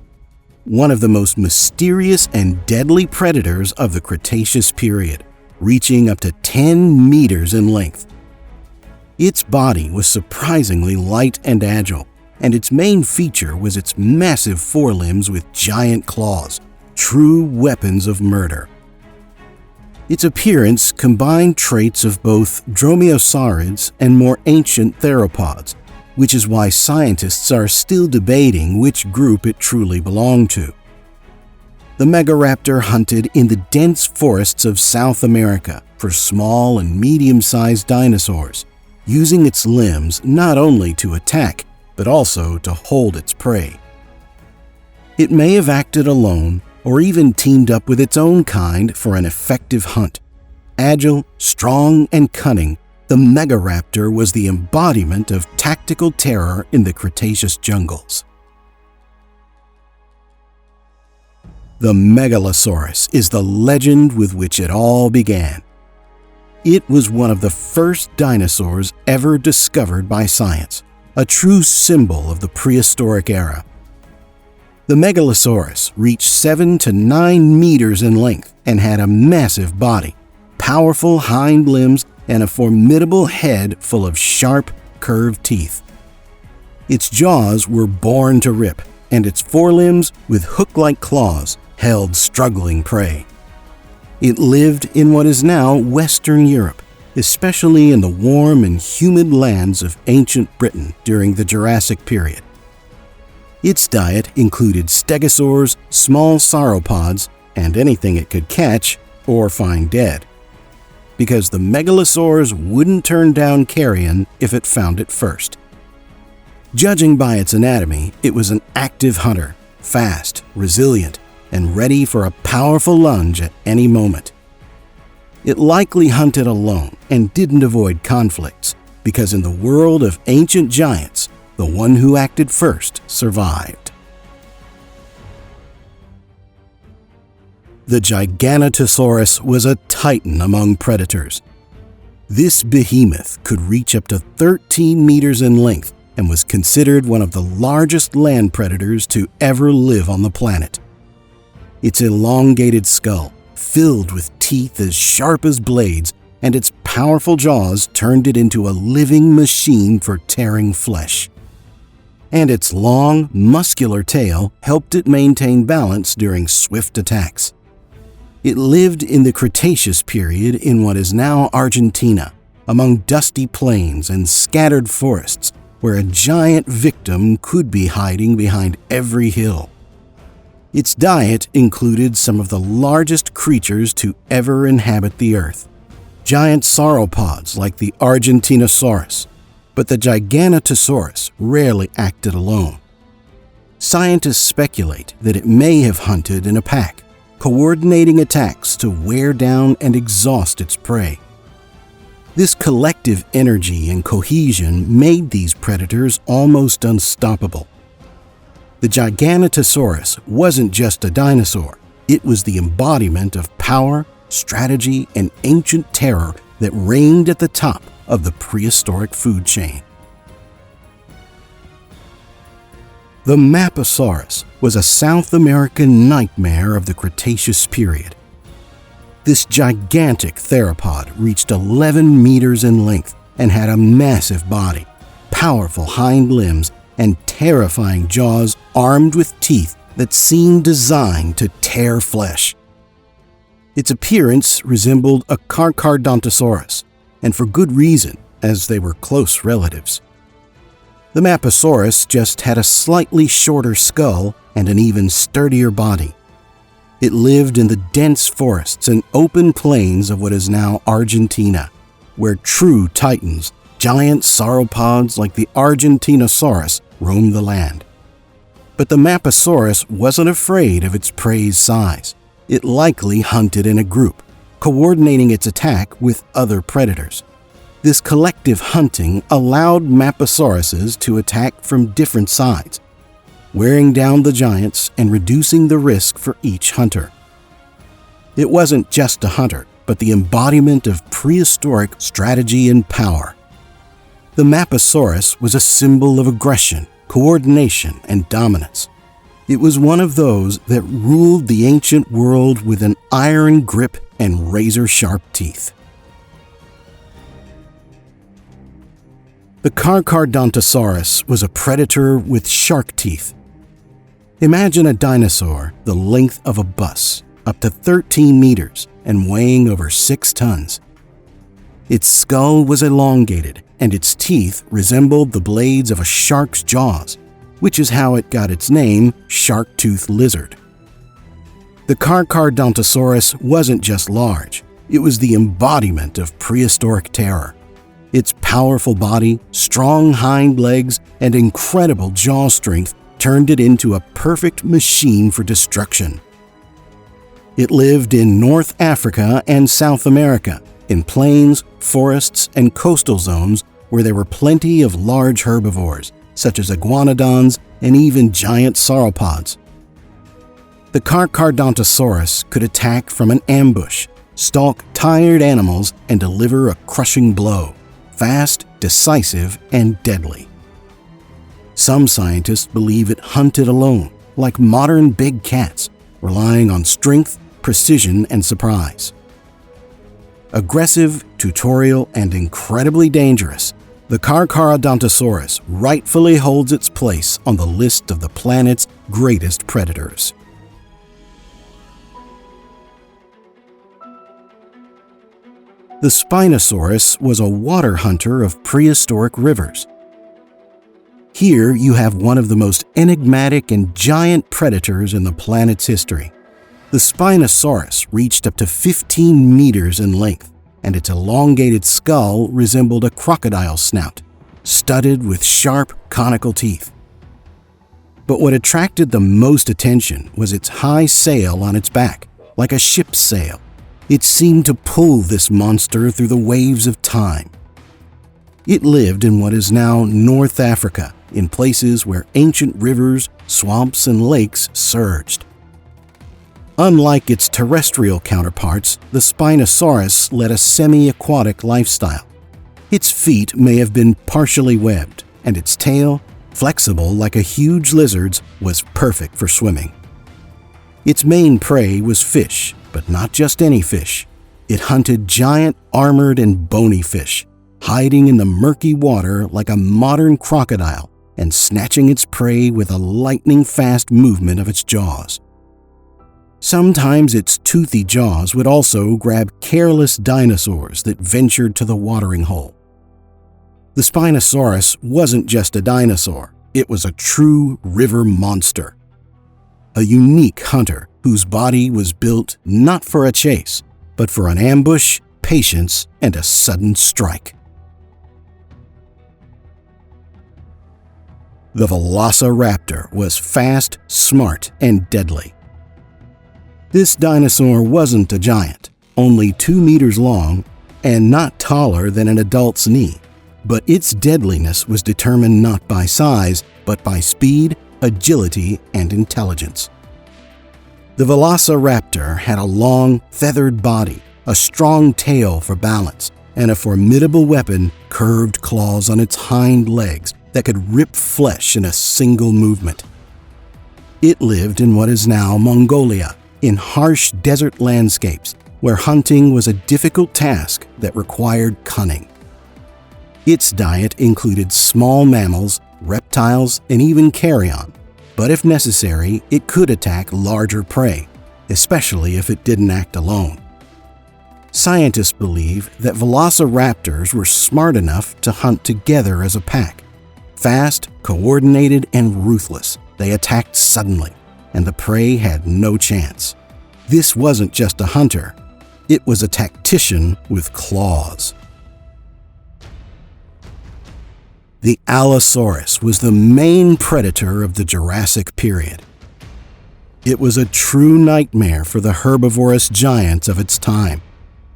one of the most mysterious and deadly predators of the Cretaceous period, reaching up to 10 meters in length. Its body was surprisingly light and agile, and its main feature was its massive forelimbs with giant claws, true weapons of murder. Its appearance combined traits of both dromaeosaurids and more ancient theropods, which is why scientists are still debating which group it truly belonged to. The Megaraptor hunted in the dense forests of South America for small and medium-sized dinosaurs, using its limbs not only to attack, but also to hold its prey. It may have acted alone or even teamed up with its own kind for an effective hunt. Agile, strong, and cunning, the Megaraptor was the embodiment of tactical terror in the Cretaceous jungles. The Megalosaurus is the legend with which it all began. It was one of the first dinosaurs ever discovered by science, a true symbol of the prehistoric era. The Megalosaurus reached 7 to 9 meters in length and had a massive body, powerful hind limbs, and a formidable head full of sharp, curved teeth. Its jaws were born to rip, and its forelimbs, with hook-like claws, held struggling prey. It lived in what is now Western Europe, especially in the warm and humid lands of ancient Britain during the Jurassic period. Its diet included stegosaurs, small sauropods, and anything it could catch or find dead, because the megalosaurs wouldn't turn down carrion if it found it first. Judging by its anatomy, it was an active hunter, fast, resilient, and ready for a powerful lunge at any moment. It likely hunted alone and didn't avoid conflicts, because in the world of ancient giants, the one who acted first survived. The Giganotosaurus was a titan among predators. This behemoth could reach up to 13 meters in length and was considered one of the largest land predators to ever live on the planet. Its elongated skull, filled with teeth as sharp as blades, and its powerful jaws turned it into a living machine for tearing flesh. And its long, muscular tail helped it maintain balance during swift attacks. It lived in the Cretaceous period in what is now Argentina, among dusty plains and scattered forests, where a giant victim could be hiding behind every hill. Its diet included some of the largest creatures to ever inhabit the earth, giant sauropods like the Argentinosaurus, but the Giganotosaurus rarely acted alone. Scientists speculate that it may have hunted in a pack, coordinating attacks to wear down and exhaust its prey. This collective energy and cohesion made these predators almost unstoppable. The Giganotosaurus wasn't just a dinosaur, it was the embodiment of power, strategy, and ancient terror that reigned at the top of the prehistoric food chain. The Maposaurus was a South American nightmare of the Cretaceous period. This gigantic theropod reached 11 meters in length and had a massive body, powerful hind limbs, and terrifying jaws armed with teeth that seemed designed to tear flesh. Its appearance resembled a Carcharodontosaurus, and for good reason, as they were close relatives. The Maposaurus just had a slightly shorter skull and an even sturdier body. It lived in the dense forests and open plains of what is now Argentina, where true titans, giant sauropods like the Argentinosaurus, roamed the land. But the Maposaurus wasn't afraid of its prey's size. It likely hunted in a group, coordinating its attack with other predators. This collective hunting allowed Maposauruses to attack from different sides, wearing down the giants and reducing the risk for each hunter. It wasn't just a hunter, but the embodiment of prehistoric strategy and power. The Maposaurus was a symbol of aggression, coordination, and dominance. It was one of those that ruled the ancient world with an iron grip and razor-sharp teeth. The Carcharodontosaurus was a predator with shark teeth. Imagine a dinosaur the length of a bus, up to 13 meters, and weighing over 6 tons. Its skull was elongated, and its teeth resembled the blades of a shark's jaws, which is how it got its name, shark-toothed lizard. The Carcharodontosaurus wasn't just large, it was the embodiment of prehistoric terror. Its powerful body, strong hind legs, and incredible jaw strength turned it into a perfect machine for destruction. It lived in North Africa and South America, in plains, forests, and coastal zones where there were plenty of large herbivores, such as iguanodons and even giant sauropods. The Carcharodontosaurus could attack from an ambush, stalk tired animals, and deliver a crushing blow, fast, decisive, and deadly. Some scientists believe it hunted alone, like modern big cats, relying on strength, precision, and surprise. Aggressive, tutorial, and incredibly dangerous, the Carcharodontosaurus rightfully holds its place on the list of the planet's greatest predators. The Spinosaurus was a water hunter of prehistoric rivers. Here you have one of the most enigmatic and giant predators in the planet's history. The Spinosaurus reached up to 15 meters in length, and its elongated skull resembled a crocodile's snout, studded with sharp, conical teeth. But what attracted the most attention was its high sail on its back, like a ship's sail. It seemed to pull this monster through the waves of time. It lived in what is now North Africa, in places where ancient rivers, swamps, and lakes surged. Unlike its terrestrial counterparts, the Spinosaurus led a semi-aquatic lifestyle. Its feet may have been partially webbed, and its tail, flexible like a huge lizard's, was perfect for swimming. Its main prey was fish, but not just any fish. It hunted giant, armored, and bony fish, hiding in the murky water like a modern crocodile and snatching its prey with a lightning-fast movement of its jaws. Sometimes its toothy jaws would also grab careless dinosaurs that ventured to the watering hole. The Spinosaurus wasn't just a dinosaur, it was a true river monster. A unique hunter whose body was built not for a chase, but for an ambush, patience, and a sudden strike. The Velociraptor was fast, smart, and deadly. This dinosaur wasn't a giant, only 2 meters long and not taller than an adult's knee, but its deadliness was determined not by size, but by speed, agility, and intelligence. The Velociraptor had a long, feathered body, a strong tail for balance, and a formidable weapon, curved claws on its hind legs that could rip flesh in a single movement. It lived in what is now Mongolia, in harsh desert landscapes where hunting was a difficult task that required cunning. Its diet included small mammals, reptiles, and even carrion, but if necessary, it could attack larger prey, especially if it didn't act alone. Scientists believe that velociraptors were smart enough to hunt together as a pack. Fast, coordinated, and ruthless, they attacked suddenly, and the prey had no chance. This wasn't just a hunter, it was a tactician with claws. The Allosaurus was the main predator of the Jurassic period. It was a true nightmare for the herbivorous giants of its time.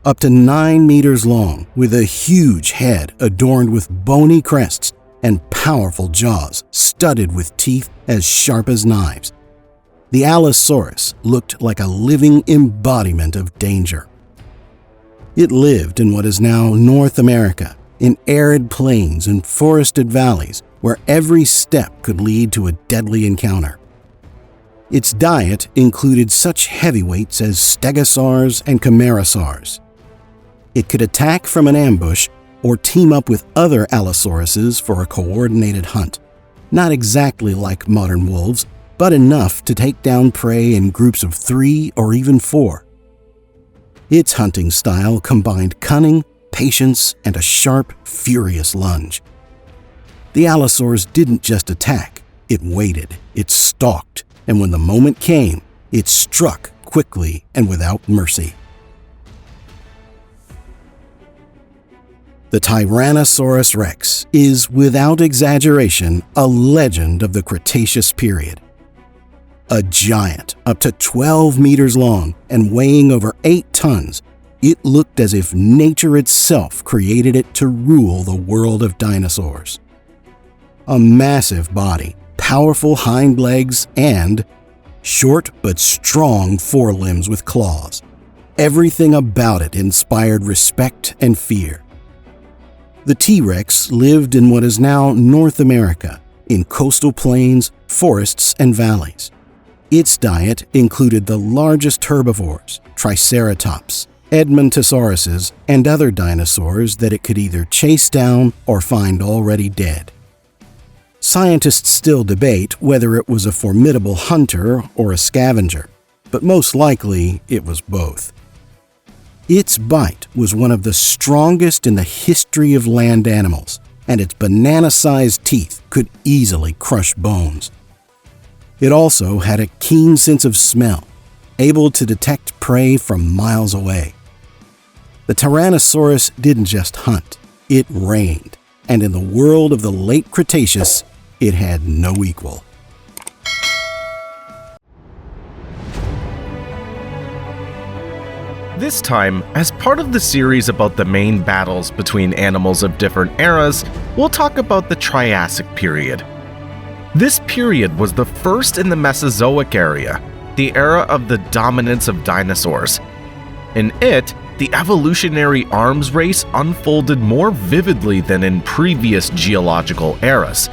Up to 9 meters long, with a huge head adorned with bony crests and powerful jaws studded with teeth as sharp as knives. The Allosaurus looked like a living embodiment of danger. It lived in what is now North America, in arid plains and forested valleys where every step could lead to a deadly encounter. Its diet included such heavyweights as stegosaurs and chimerosaurs. It could attack from an ambush or team up with other Allosauruses for a coordinated hunt, not exactly like modern wolves, but enough to take down prey in groups of 3 or even 4. Its hunting style combined cunning, patience, and a sharp, furious lunge. The Allosaurus didn't just attack, it waited, it stalked, and when the moment came, it struck quickly and without mercy. The Tyrannosaurus rex is, without exaggeration, a legend of the Cretaceous period. A giant, up to 12 meters long and weighing over 8 tons, it looked as if nature itself created it to rule the world of dinosaurs. A massive body, powerful hind legs, and short but strong forelimbs with claws. Everything about it inspired respect and fear. The T-Rex lived in what is now North America, in coastal plains, forests, and valleys. Its diet included the largest herbivores, Triceratops, Edmontosauruses, and other dinosaurs that it could either chase down or find already dead. Scientists still debate whether it was a formidable hunter or a scavenger, but most likely it was both. Its bite was one of the strongest in the history of land animals, and its banana-sized teeth could easily crush bones. It also had a keen sense of smell, able to detect prey from miles away. The Tyrannosaurus didn't just hunt, it reigned, and in the world of the late Cretaceous, it had no equal. This time, as part of the series about the main battles between animals of different eras, we'll talk about the Triassic period. This period was the first in the Mesozoic area, the era of the dominance of dinosaurs. In it, the evolutionary arms race unfolded more vividly than in previous geological eras.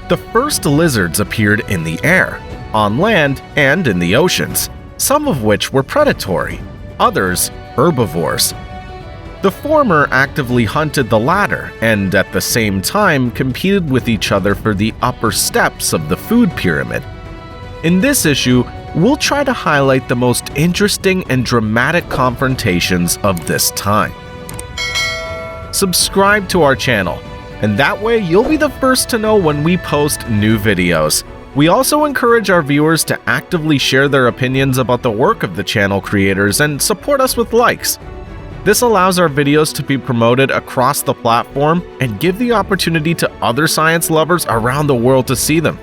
The first lizards appeared in the air, on land, and in the oceans, some of which were predatory, others herbivores. The former actively hunted the latter and at the same time competed with each other for the upper steps of the food pyramid. In this issue, we'll try to highlight the most interesting and dramatic confrontations of this time. Subscribe to our channel, and that way you'll be the first to know when we post new videos. We also encourage our viewers to actively share their opinions about the work of the channel creators and support us with likes. This allows our videos to be promoted across the platform and give the opportunity to other science lovers around the world to see them.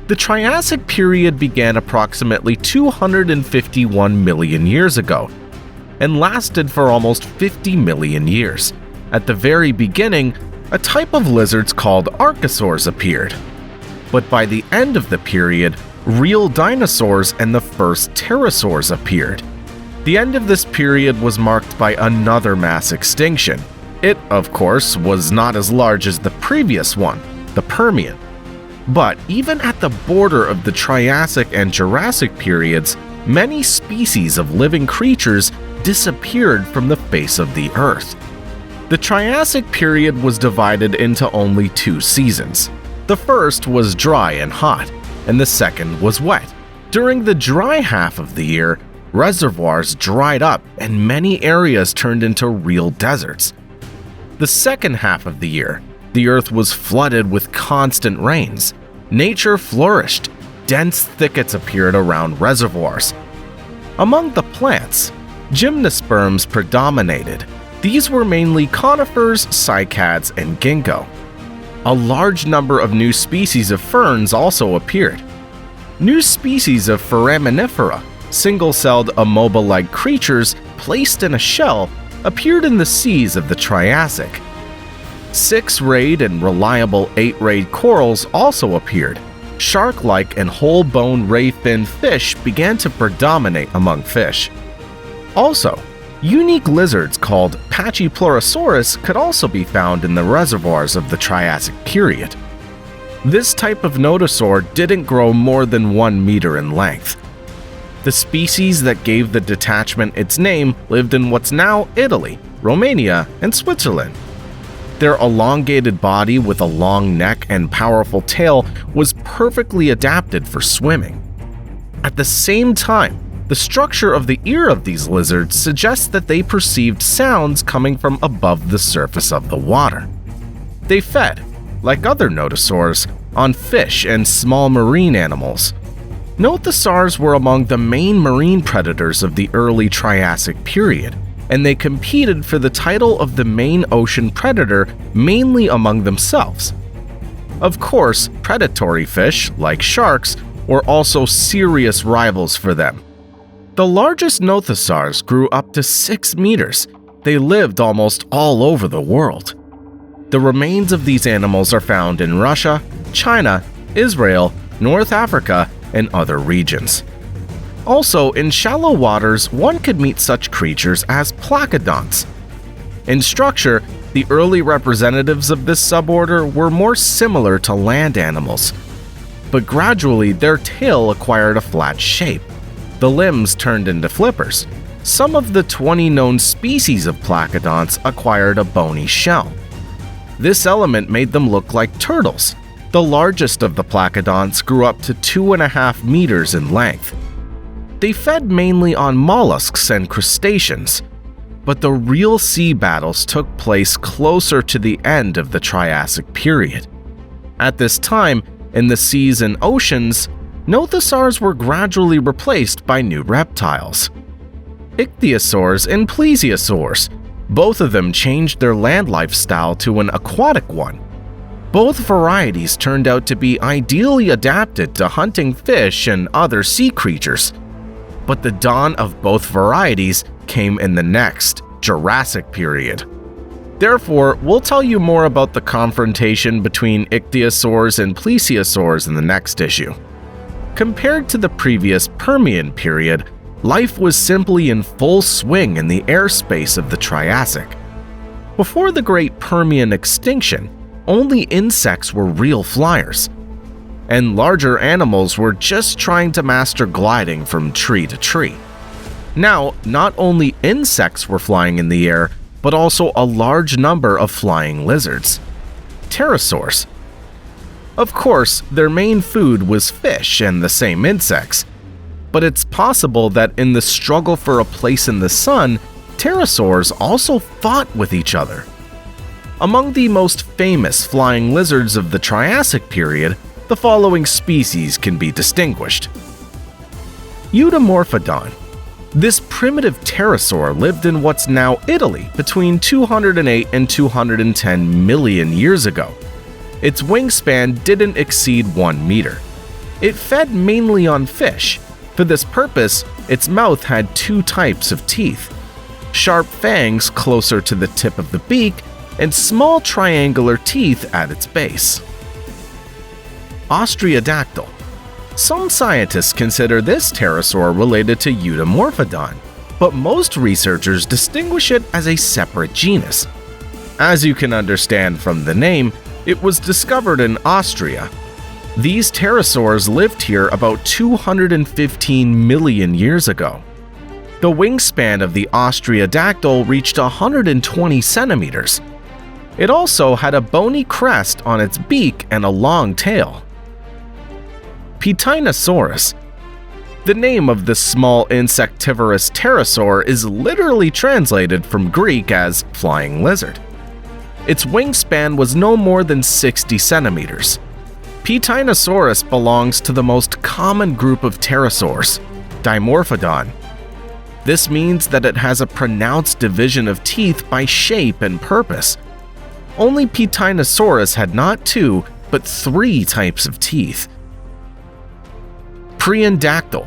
The Triassic period began approximately 251 million years ago and lasted for almost 50 million years. At the very beginning, a type of lizards called archosaurs appeared. But by the end of the period, real dinosaurs and the first pterosaurs appeared. The end of this period was marked by another mass extinction. It, of course, was not as large as the previous one, the Permian. But even at the border of the Triassic and Jurassic periods, many species of living creatures disappeared from the face of the Earth. The Triassic period was divided into only 2 seasons. The first was dry and hot, and the second was wet. During the dry half of the year, reservoirs dried up and many areas turned into real deserts. The second half of the year, the Earth was flooded with constant rains. Nature flourished. Dense thickets appeared around reservoirs. Among the plants, gymnosperms predominated. These were mainly conifers, cycads, and ginkgo. A large number of new species of ferns also appeared. New species of foraminifera, single-celled amoeba-like creatures placed in a shell, appeared in the seas of the Triassic. 6-rayed and reliable 8-rayed corals also appeared. Shark-like and whole-bone ray-fin fish began to predominate among fish. Also, Unique lizards called Pachypleurosaurus could also be found in the reservoirs of the Triassic period. This type of nodosaur didn't grow more than 1 meter in length. The species that gave the detachment its name lived in what's now Italy, Romania, and Switzerland. Their elongated body with a long neck and powerful tail was perfectly adapted for swimming. At the same time, the structure of the ear of these lizards suggests that they perceived sounds coming from above the surface of the water. They fed, like other nodosaurs, on fish and small marine animals. Nothosaurs were among the main marine predators of the early Triassic period, and they competed for the title of the main ocean predator mainly among themselves. Of course, predatory fish, like sharks, were also serious rivals for them. The largest nothosaurs grew up to 6 meters. They lived almost all over the world. The remains of these animals are found in Russia, China, Israel, North Africa, and other regions. Also, in shallow waters, one could meet such creatures as placodonts. In structure, the early representatives of this suborder were more similar to land animals, but gradually their tail acquired a flat shape. The limbs turned into flippers. Some of the 20 known species of placodonts acquired a bony shell. This element made them look like turtles. The largest of the placodonts grew up to 2.5 meters in length. They fed mainly on mollusks and crustaceans, but the real sea battles took place closer to the end of the Triassic period. At this time, in the seas and oceans, nothosaurs were gradually replaced by new reptiles. Ichthyosaurs and plesiosaurs, both of them changed their land lifestyle to an aquatic one. Both varieties turned out to be ideally adapted to hunting fish and other sea creatures. But the dawn of both varieties came in the next, Jurassic period. Therefore, we'll tell you more about the confrontation between ichthyosaurs and plesiosaurs in the next issue. Compared to the previous Permian period, life was simply in full swing in the airspace of the Triassic. Before the Great Permian extinction, only insects were real flyers, and larger animals were just trying to master gliding from tree to tree. Now, not only insects were flying in the air, but also a large number of flying lizards. Pterosaurs. Of course, their main food was fish and the same insects, but it's possible that in the struggle for a place in the sun, pterosaurs also fought with each other. Among the most famous flying lizards of the Triassic period, the following species can be distinguished. Eudomorphodon. This primitive pterosaur lived in what's now Italy between 208 and 210 million years ago. Its wingspan didn't exceed 1 meter. It fed mainly on fish. For this purpose, its mouth had 2 types of teeth: sharp fangs closer to the tip of the beak, and small triangular teeth at its base. Ostriodactyl. Some scientists consider this pterosaur related to Eudomorphodon, but most researchers distinguish it as a separate genus. As you can understand from the name, it was discovered in Austria. These pterosaurs lived here about 215 million years ago. The wingspan of the Ostriodactyl reached 120 centimeters. It also had a bony crest on its beak and a long tail. Pitinosaurus. The name of this small insectivorous pterosaur is literally translated from Greek as flying lizard. Its wingspan was no more than 60 centimeters. Pitinosaurus belongs to the most common group of pterosaurs, Dimorphodon. This means that it has a pronounced division of teeth by shape and purpose. Only Pitinosaurus had not 2, but 3 types of teeth. Prehendactyl.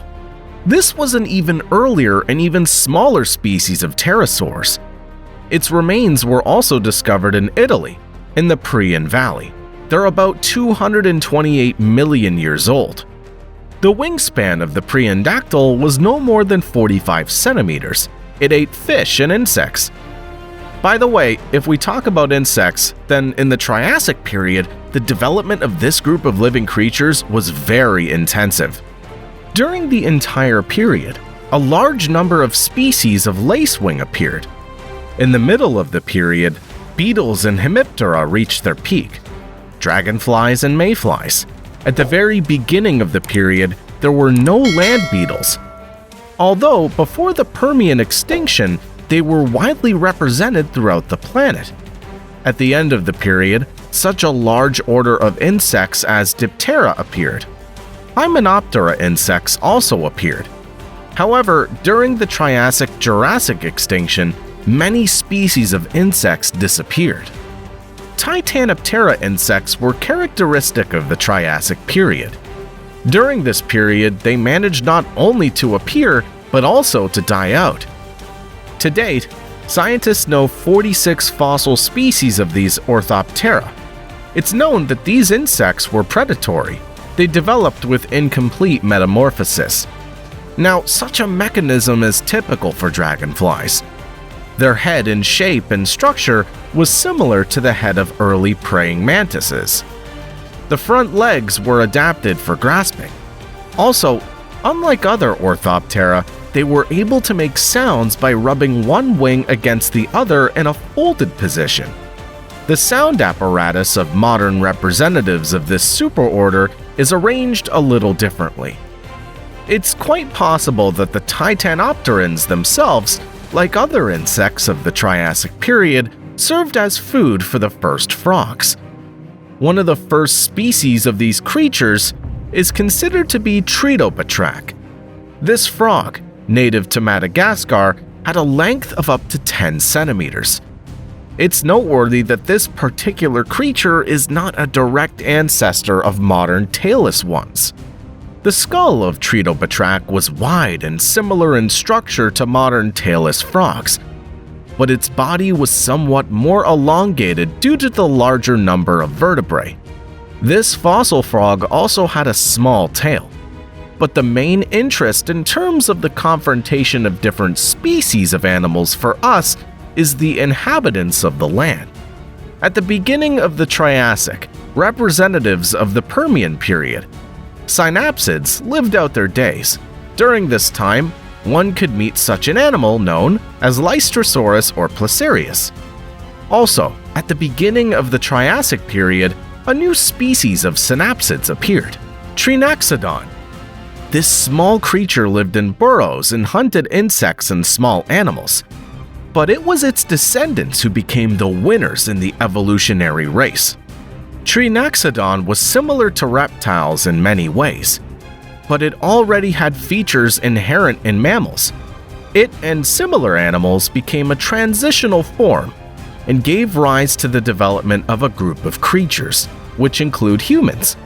This was an even earlier and even smaller species of pterosaurs. Its remains were also discovered in Italy, in the Priene Valley. They're about 228 million years old. The wingspan of the Prehendactyl was no more than 45 centimeters. It ate fish and insects. By the way, if we talk about insects, then in the Triassic period, the development of this group of living creatures was very intensive. During the entire period, a large number of species of lacewing appeared. In the middle of the period, beetles and hemiptera reached their peak, dragonflies and mayflies. At the very beginning of the period, there were no land beetles. Although before the Permian extinction, they were widely represented throughout the planet. At the end of the period, such a large order of insects as Diptera appeared. Hymenoptera insects also appeared. However, during the Triassic-Jurassic extinction, many species of insects disappeared. Titanoptera insects were characteristic of the Triassic period. During this period, they managed not only to appear, but also to die out. To date, scientists know 46 fossil species of these Orthoptera. It's known that these insects were predatory. They developed with incomplete metamorphosis. Now, such a mechanism is typical for dragonflies. Their head in shape and structure was similar to the head of early praying mantises. The front legs were adapted for grasping. Also, unlike other Orthoptera, they were able to make sounds by rubbing one wing against the other in a folded position. The sound apparatus of modern representatives of this superorder is arranged a little differently. It's quite possible that the Titanopterans themselves, like other insects of the Triassic period, served as food for the first frogs. One of the first species of these creatures is considered to be Tritobatrac. This frog, native to Madagascar, had a length of up to 10 centimeters. It's noteworthy that this particular creature is not a direct ancestor of modern tailless ones. The skull of Tritobatrac was wide and similar in structure to modern tailless frogs, but its body was somewhat more elongated due to the larger number of vertebrae. This fossil frog also had a small tail. But the main interest in terms of the confrontation of different species of animals for us is the inhabitants of the land. At the beginning of the Triassic, representatives of the Permian period, synapsids lived out their days. During this time, one could meet such an animal known as Lystrosaurus or Placerius. Also, at the beginning of the Triassic period, a new species of synapsids appeared, Trinaxodon. This small creature lived in burrows and hunted insects and small animals. But it was its descendants who became the winners in the evolutionary race. Trinaxodon was similar to reptiles in many ways, but it already had features inherent in mammals. It and similar animals became a transitional form and gave rise to the development of a group of creatures, which include humans.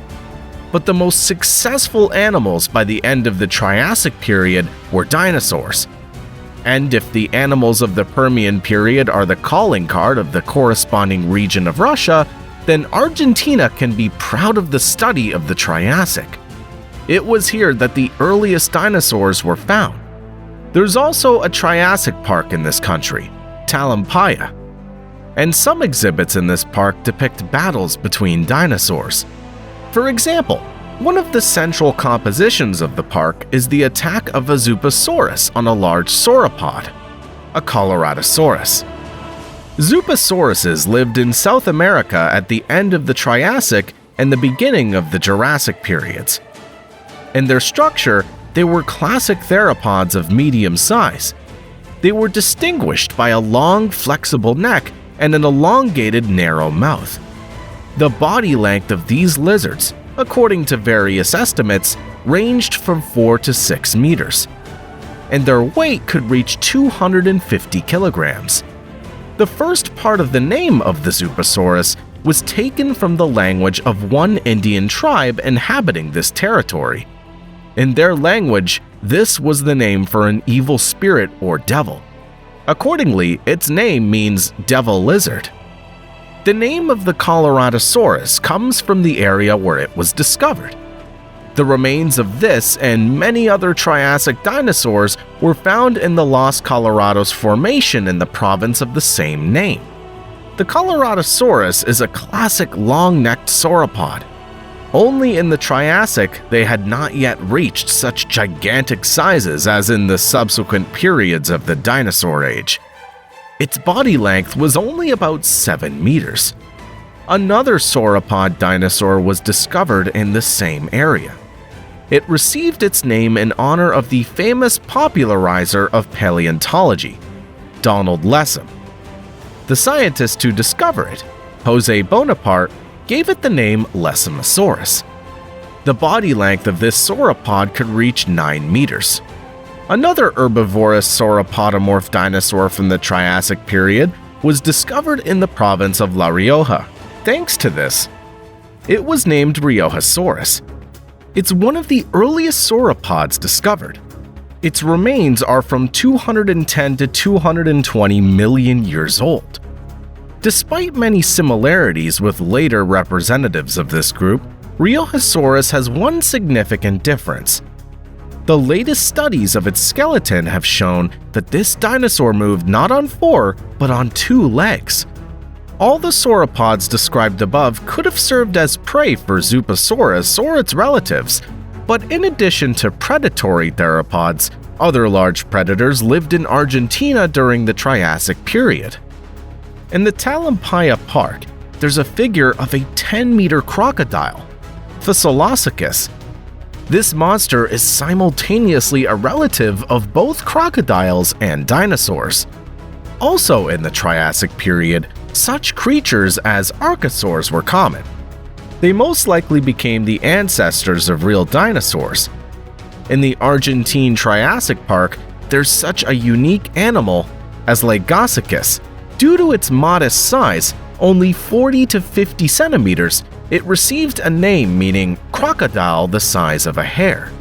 But the most successful animals by the end of the Triassic period were dinosaurs. And if the animals of the Permian period are the calling card of the corresponding region of Russia, then Argentina can be proud of the study of the Triassic. It was here that the earliest dinosaurs were found. There's also a Triassic park in this country, Talampaya. And some exhibits in this park depict battles between dinosaurs. For example, one of the central compositions of the park is the attack of a Zooposaurus on a large sauropod, a Coloratosaurus. Zoopasauruses lived in South America at the end of the Triassic and the beginning of the Jurassic periods. In their structure, they were classic theropods of medium size. They were distinguished by a long, flexible neck and an elongated, narrow mouth. The body length of these lizards, according to various estimates, ranged from 4 to 6 meters, and their weight could reach 250 kilograms. The first part of the name of the Zooposaurus was taken from the language of one Indian tribe inhabiting this territory. In their language, this was the name for an evil spirit or devil. Accordingly, its name means devil lizard. The name of the Coloratosaurus comes from the area where it was discovered. The remains of this and many other Triassic dinosaurs were found in the Los Colorados Formation in the province of the same name. The Coloradosaurus is a classic long-necked sauropod. Only in the Triassic they had not yet reached such gigantic sizes as in the subsequent periods of the dinosaur age. Its body length was only about 7 meters. Another sauropod dinosaur was discovered in the same area. It received its name in honor of the famous popularizer of paleontology, Donald Lessem. The scientist who discovered it, Jose Bonaparte, gave it the name Lessemosaurus. The body length of this sauropod could reach 9 meters. Another herbivorous sauropodomorph dinosaur from the Triassic period was discovered in the province of La Rioja. Thanks to this, it was named Riojasaurus. It's one of the earliest sauropods discovered. Its remains are from 210 to 220 million years old. Despite many similarities with later representatives of this group, Riojasaurus has one significant difference. The latest studies of its skeleton have shown that this dinosaur moved not on 4, but on 2 legs. All the sauropods described above could have served as prey for Zooposaurus or its relatives, but in addition to predatory theropods, other large predators lived in Argentina during the Triassic period. In the Talampaya Park, there's a figure of a 10-meter crocodile, Thalassocus. This monster is simultaneously a relative of both crocodiles and dinosaurs. Also in the Triassic period, such creatures as archosaurs were common. They most likely became the ancestors of real dinosaurs. In the Argentine Triassic Park, there's such a unique animal as Lagosicus. Due to its modest size, only 40 to 50 centimeters, it received a name meaning crocodile the size of a hare.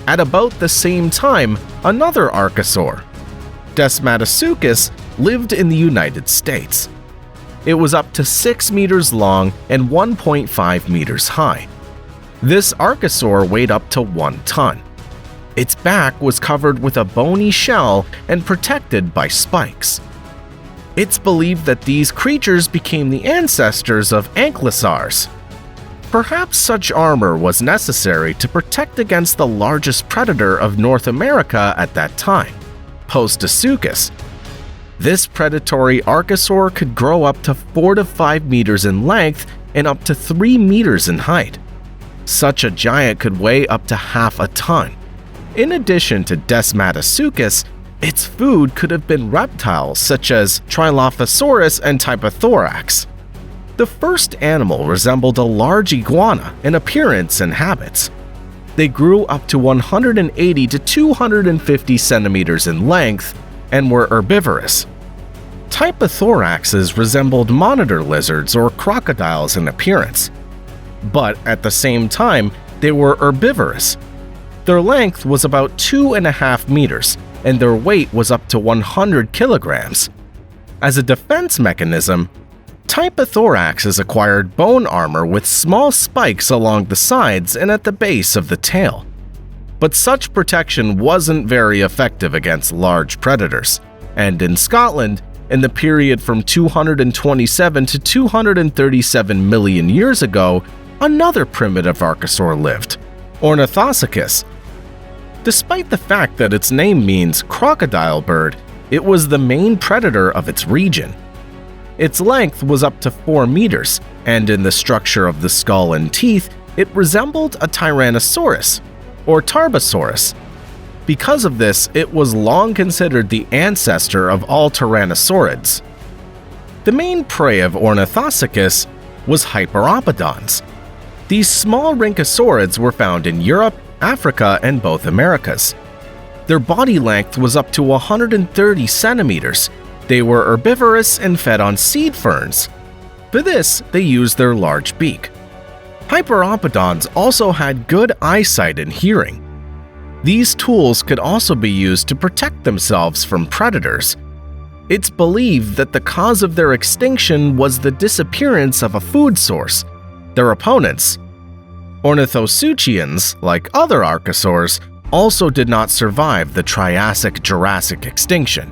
At about the same time, another archosaur, Desmatosuchus, lived in the United States. It was up to 6 meters long and 1.5 meters high. This archosaur weighed up to 1 ton. Its back was covered with a bony shell and protected by spikes. It's believed that these creatures became the ancestors of ankylosaurs. Perhaps such armor was necessary to protect against the largest predator of North America at that time, Postosuchus. This predatory archosaur could grow up to 4 to 5 meters in length and up to 3 meters in height. Such a giant could weigh up to half a ton. In addition to Desmatosuchus, its food could have been reptiles such as Trilophosaurus and Typothorax. The first animal resembled a large iguana in appearance and habits. They grew up to 180 to 250 centimeters in length and were herbivorous. Typothoraxes resembled monitor lizards or crocodiles in appearance, but at the same time, they were herbivorous. Their length was about 2.5 meters, and their weight was up to 100 kilograms. As a defense mechanism, Typothoraxes acquired bone armor with small spikes along the sides and at the base of the tail. But such protection wasn't very effective against large predators, and in Scotland, in the period from 227 to 237 million years ago, another primitive archosaur lived, Ornithosuchus. Despite the fact that its name means crocodile bird, it was the main predator of its region. Its length was up to 4 meters, and in the structure of the skull and teeth, it resembled a Tyrannosaurus, or Tarbosaurus. Because of this, it was long considered the ancestor of all tyrannosaurids. The main prey of Ornithosuchus was Hyperopodons. These small rhynchosaurids were found in Europe, Africa, and both Americas. Their body length was up to 130 centimeters. They were herbivorous and fed on seed ferns. For this, they used their large beak. Hyperopodons also had good eyesight and hearing. These tools could also be used to protect themselves from predators. It's believed that the cause of their extinction was the disappearance of a food source, their opponents. Ornithosuchians, like other archosaurs, also did not survive the Triassic-Jurassic extinction.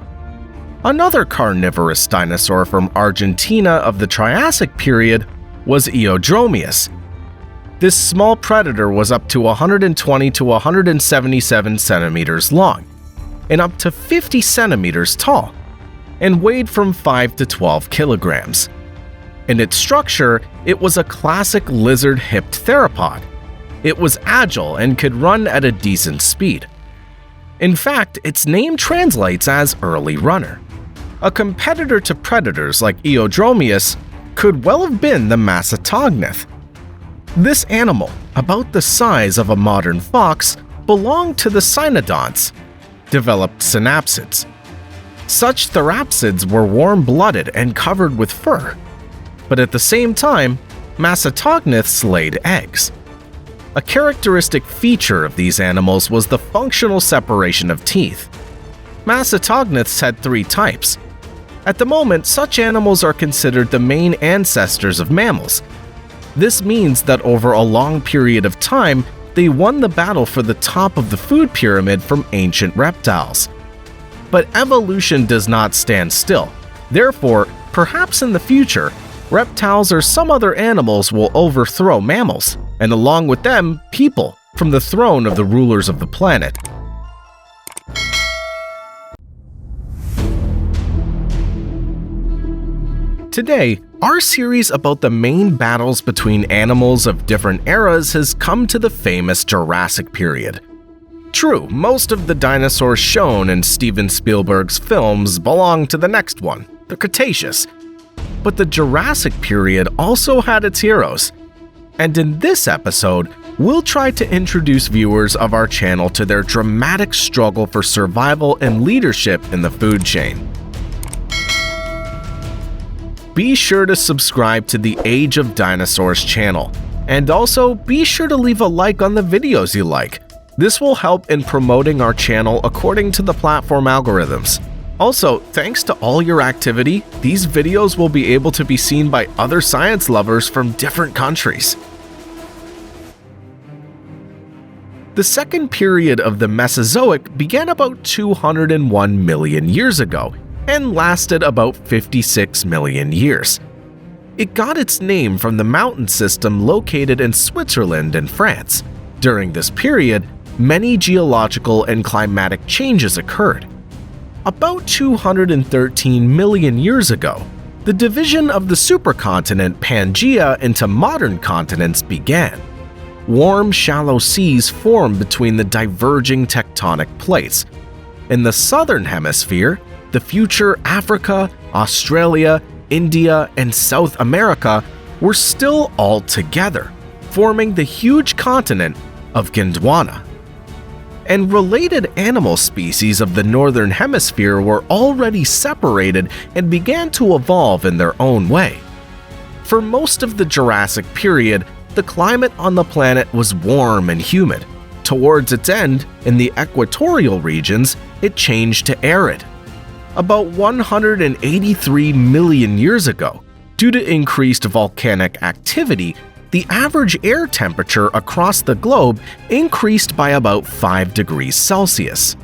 Another carnivorous dinosaur from Argentina of the Triassic period was Eodromius. This small predator was up to 120 to 177 centimeters long and up to 50 centimeters tall, and weighed from 5 to 12 kilograms. In its structure, it was a classic lizard-hipped theropod. It was agile and could run at a decent speed. In fact, its name translates as early runner. A competitor to predators like Eodromius could well have been the Macetognath. This animal, about the size of a modern fox, belonged to the cynodonts, developed synapsids. Such therapsids were warm-blooded and covered with fur, but at the same time, Macetognaths laid eggs. A characteristic feature of these animals was the functional separation of teeth. Macetognaths had 3 types. At the moment, such animals are considered the main ancestors of mammals. This means that over a long period of time, they won the battle for the top of the food pyramid from ancient reptiles. But evolution does not stand still. Therefore, perhaps in the future, reptiles or some other animals will overthrow mammals, and along with them, people, from the throne of the rulers of the planet. Today, our series about the main battles between animals of different eras has come to the famous Jurassic period. True, most of the dinosaurs shown in Steven Spielberg's films belong to the next one, the Cretaceous. But the Jurassic period also had its heroes. And in this episode, we'll try to introduce viewers of our channel to their dramatic struggle for survival and leadership in the food chain. Be sure to subscribe to the Age of Dinosaurs channel, and also be sure to leave a like on the videos you like. This will help in promoting our channel according to the platform algorithms. Also, thanks to all your activity, these videos will be able to be seen by other science lovers from different countries. The second period of the Mesozoic began about 201 million years ago and lasted about 56 million years. It got its name from the mountain system located in Switzerland and France. During this period, many geological and climatic changes occurred. About 213 million years ago, the division of the supercontinent Pangaea into modern continents began. Warm, shallow seas formed between the diverging tectonic plates. In the southern hemisphere, the future Africa, Australia, India, and South America were still all together, forming the huge continent of Gondwana. And related animal species of the northern hemisphere were already separated and began to evolve in their own way. For most of the Jurassic period, the climate on the planet was warm and humid. Towards its end, in the equatorial regions, it changed to arid. About 183 million years ago, due to increased volcanic activity, the average air temperature across the globe increased by about 5 degrees Celsius.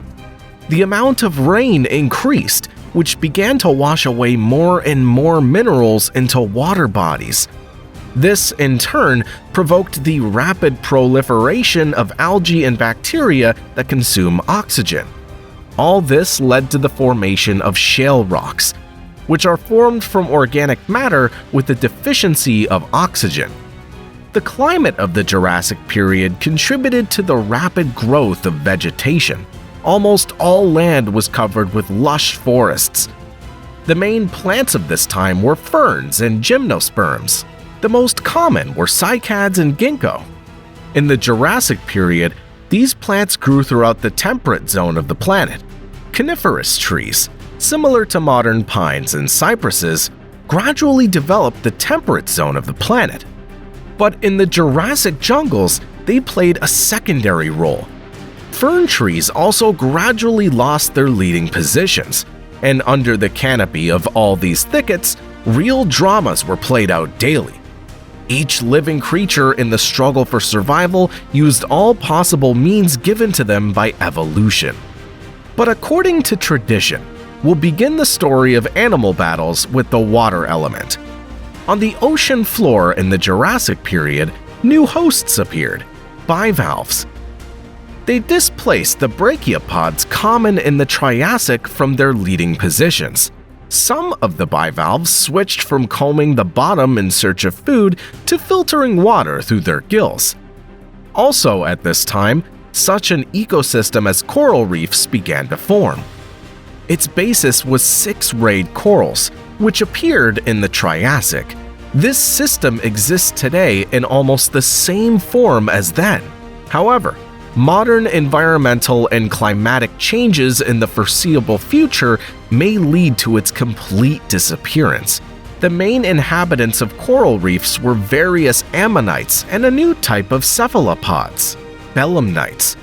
The amount of rain increased, which began to wash away more and more minerals into water bodies. This, in turn, provoked the rapid proliferation of algae and bacteria that consume oxygen. All this led to the formation of shale rocks, which are formed from organic matter with a deficiency of oxygen. The climate of the Jurassic period contributed to the rapid growth of vegetation. Almost all land was covered with lush forests. The main plants of this time were ferns and gymnosperms. The most common were cycads and ginkgo. In the Jurassic period, these plants grew throughout the temperate zone of the planet. Coniferous trees, similar to modern pines and cypresses, gradually developed the temperate zone of the planet. But in the Jurassic jungles, they played a secondary role. Fern trees also gradually lost their leading positions, and under the canopy of all these thickets, real dramas were played out daily. Each living creature in the struggle for survival used all possible means given to them by evolution. But according to tradition, we'll begin the story of animal battles with the water element. On the ocean floor in the Jurassic period, new hosts appeared, bivalves. They displaced the brachiopods common in the Triassic from their leading positions. Some of the bivalves switched from combing the bottom in search of food to filtering water through their gills. Also at this time, such an ecosystem as coral reefs began to form. Its basis was 6-rayed corals, which appeared in the Triassic. This system exists today in almost the same form as then. However, modern environmental and climatic changes in the foreseeable future may lead to its complete disappearance. The main inhabitants of coral reefs were various ammonites and a new type of cephalopods, belemnites.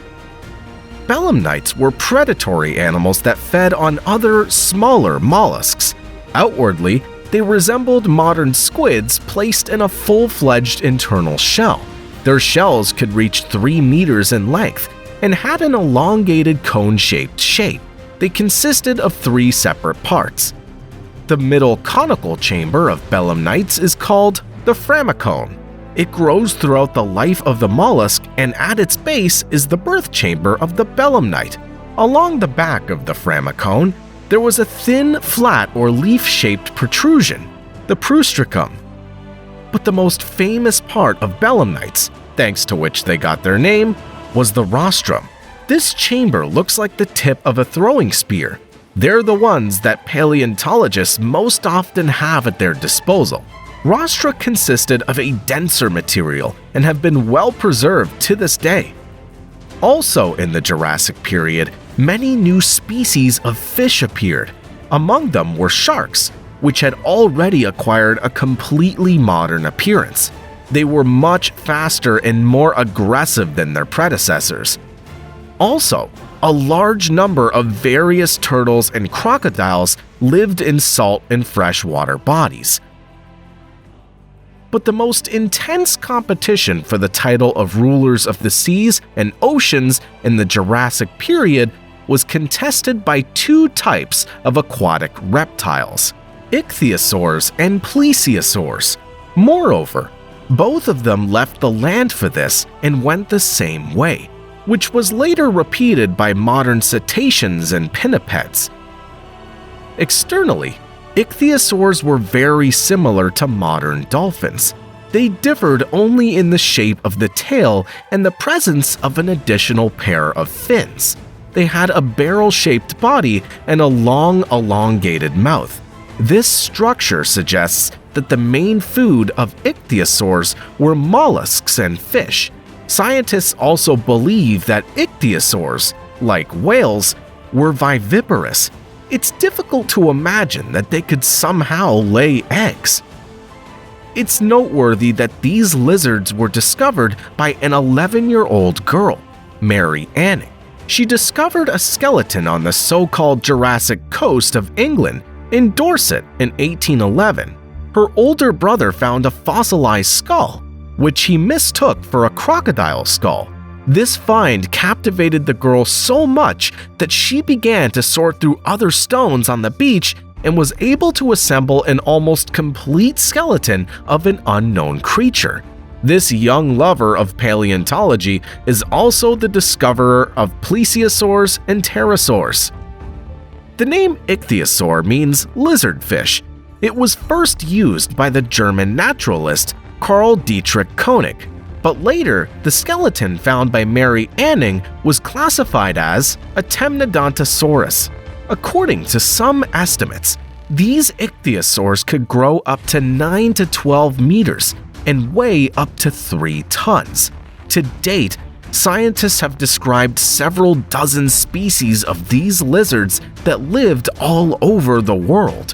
Belemnites were predatory animals that fed on other, smaller mollusks. Outwardly, they resembled modern squids placed in a full-fledged internal shell. Their shells could reach 3 meters in length and had an elongated cone-shaped shape. They consisted of 3 separate parts. The middle conical chamber of belemnites is called the framicone. It grows throughout the life of the mollusk, and at its base is the birth chamber of the belemnite. Along the back of the framicone, there was a thin, flat or leaf-shaped protrusion, the prustricum. But the most famous part of belemnites, thanks to which they got their name, was the rostrum. This chamber looks like the tip of a throwing spear. They're the ones that paleontologists most often have at their disposal. Rostra consisted of a denser material and have been well preserved to this day. Also in the Jurassic period, many new species of fish appeared. Among them were sharks, which had already acquired a completely modern appearance. They were much faster and more aggressive than their predecessors. Also, a large number of various turtles and crocodiles lived in salt and freshwater bodies. But the most intense competition for the title of rulers of the seas and oceans in the Jurassic period was contested by 2 types of aquatic reptiles, ichthyosaurs and plesiosaurs. Moreover, both of them left the land for this and went the same way, which was later repeated by modern cetaceans and pinnipeds. Externally, ichthyosaurs were very similar to modern dolphins. They differed only in the shape of the tail and the presence of an additional pair of fins. They had a barrel-shaped body and a long, elongated mouth. This structure suggests that the main food of ichthyosaurs were mollusks and fish. Scientists also believe that ichthyosaurs, like whales, were viviparous. It's difficult to imagine that they could somehow lay eggs. It's noteworthy that these lizards were discovered by an 11-year-old girl, Mary Anning. She discovered a skeleton on the so-called Jurassic coast of England in Dorset in 1811. Her older brother found a fossilized skull, which he mistook for a crocodile skull. This find captivated the girl so much that she began to sort through other stones on the beach and was able to assemble an almost complete skeleton of an unknown creature. This young lover of paleontology is also the discoverer of plesiosaurs and pterosaurs. The name ichthyosaur means lizardfish. It was first used by the German naturalist Carl Dietrich Koenig, but later the skeleton found by Mary Anning was classified as a Temnodontosaurus. According to some estimates, these ichthyosaurs could grow up to 9 to 12 meters and weigh up to 3 tons. To date, scientists have described several dozen species of these lizards that lived all over the world.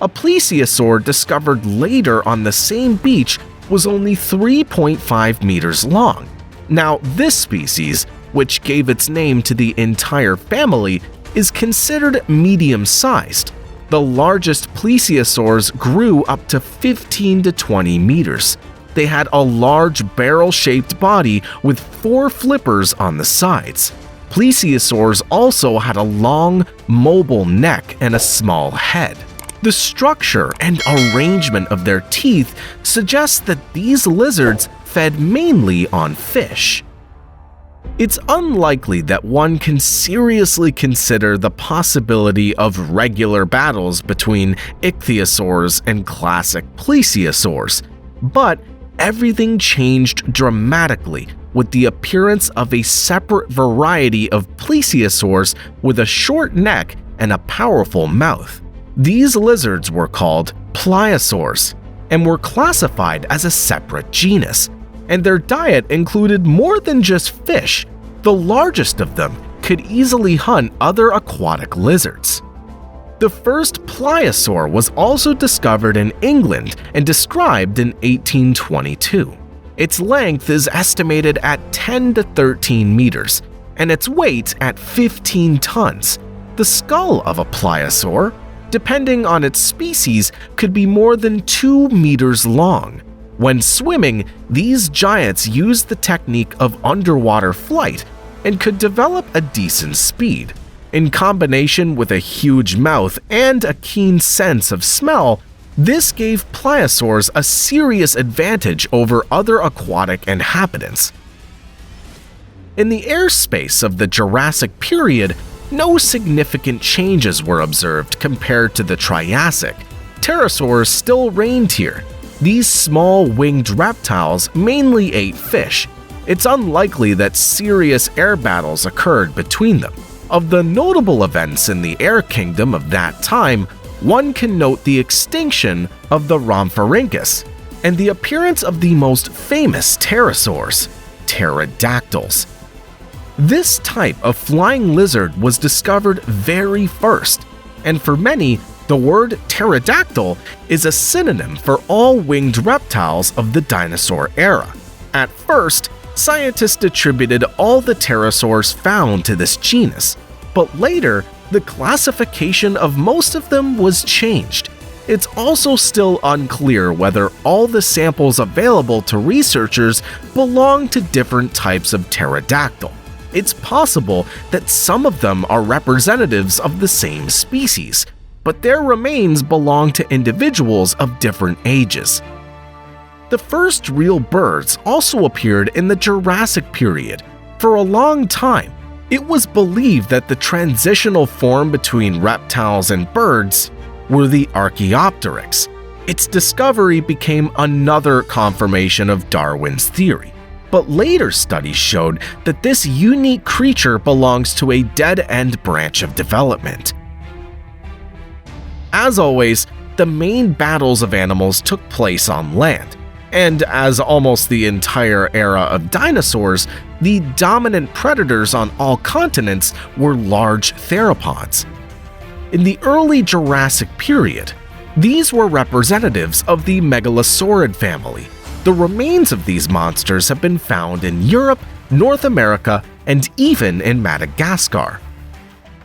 A plesiosaur discovered later on the same beach was only 3.5 meters long. Now, this species, which gave its name to the entire family, is considered medium-sized. The largest plesiosaurs grew up to 15 to 20 meters. They had a large barrel-shaped body with 4 flippers on the sides. Plesiosaurs also had a long, mobile neck and a small head. The structure and arrangement of their teeth suggests that these lizards fed mainly on fish. It's unlikely that one can seriously consider the possibility of regular battles between ichthyosaurs and classic plesiosaurs, but everything changed dramatically with the appearance of a separate variety of plesiosaurs with a short neck and a powerful mouth. These lizards were called pliosaurs and were classified as a separate genus, and their diet included more than just fish. The largest of them could easily hunt other aquatic lizards. The first pliosaur was also discovered in England and described in 1822. Its length is estimated at 10 to 13 meters, and its weight at 15 tons. The skull of a pliosaur, depending on its species, could be more than 2 meters long. When swimming, these giants used the technique of underwater flight and could develop a decent speed. In combination with a huge mouth and a keen sense of smell, this gave pliosaurs a serious advantage over other aquatic inhabitants. In the airspace of the Jurassic period, no significant changes were observed compared to the Triassic. Pterosaurs still reigned here. These small winged reptiles mainly ate fish. It's unlikely that serious air battles occurred between them. Of the notable events in the Air Kingdom of that time, one can note the extinction of the Rhamphorhynchus and the appearance of the most famous pterosaurs, pterodactyls. This type of flying lizard was discovered very first, and for many, the word pterodactyl is a synonym for all winged reptiles of the dinosaur era. At first, scientists attributed all the pterosaurs found to this genus, but later, the classification of most of them was changed. It's also still unclear whether all the samples available to researchers belong to different types of pterodactyl. It's possible that some of them are representatives of the same species, but their remains belong to individuals of different ages. The first real birds also appeared in the Jurassic period. For a long time, it was believed that the transitional form between reptiles and birds were the Archaeopteryx. Its discovery became another confirmation of Darwin's theory, but later studies showed that this unique creature belongs to a dead-end branch of development. As always, the main battles of animals took place on land, and as almost the entire era of dinosaurs, the dominant predators on all continents were large theropods. In the early Jurassic period, these were representatives of the megalosaurid family. The remains of these monsters have been found in Europe, North America, and even in Madagascar.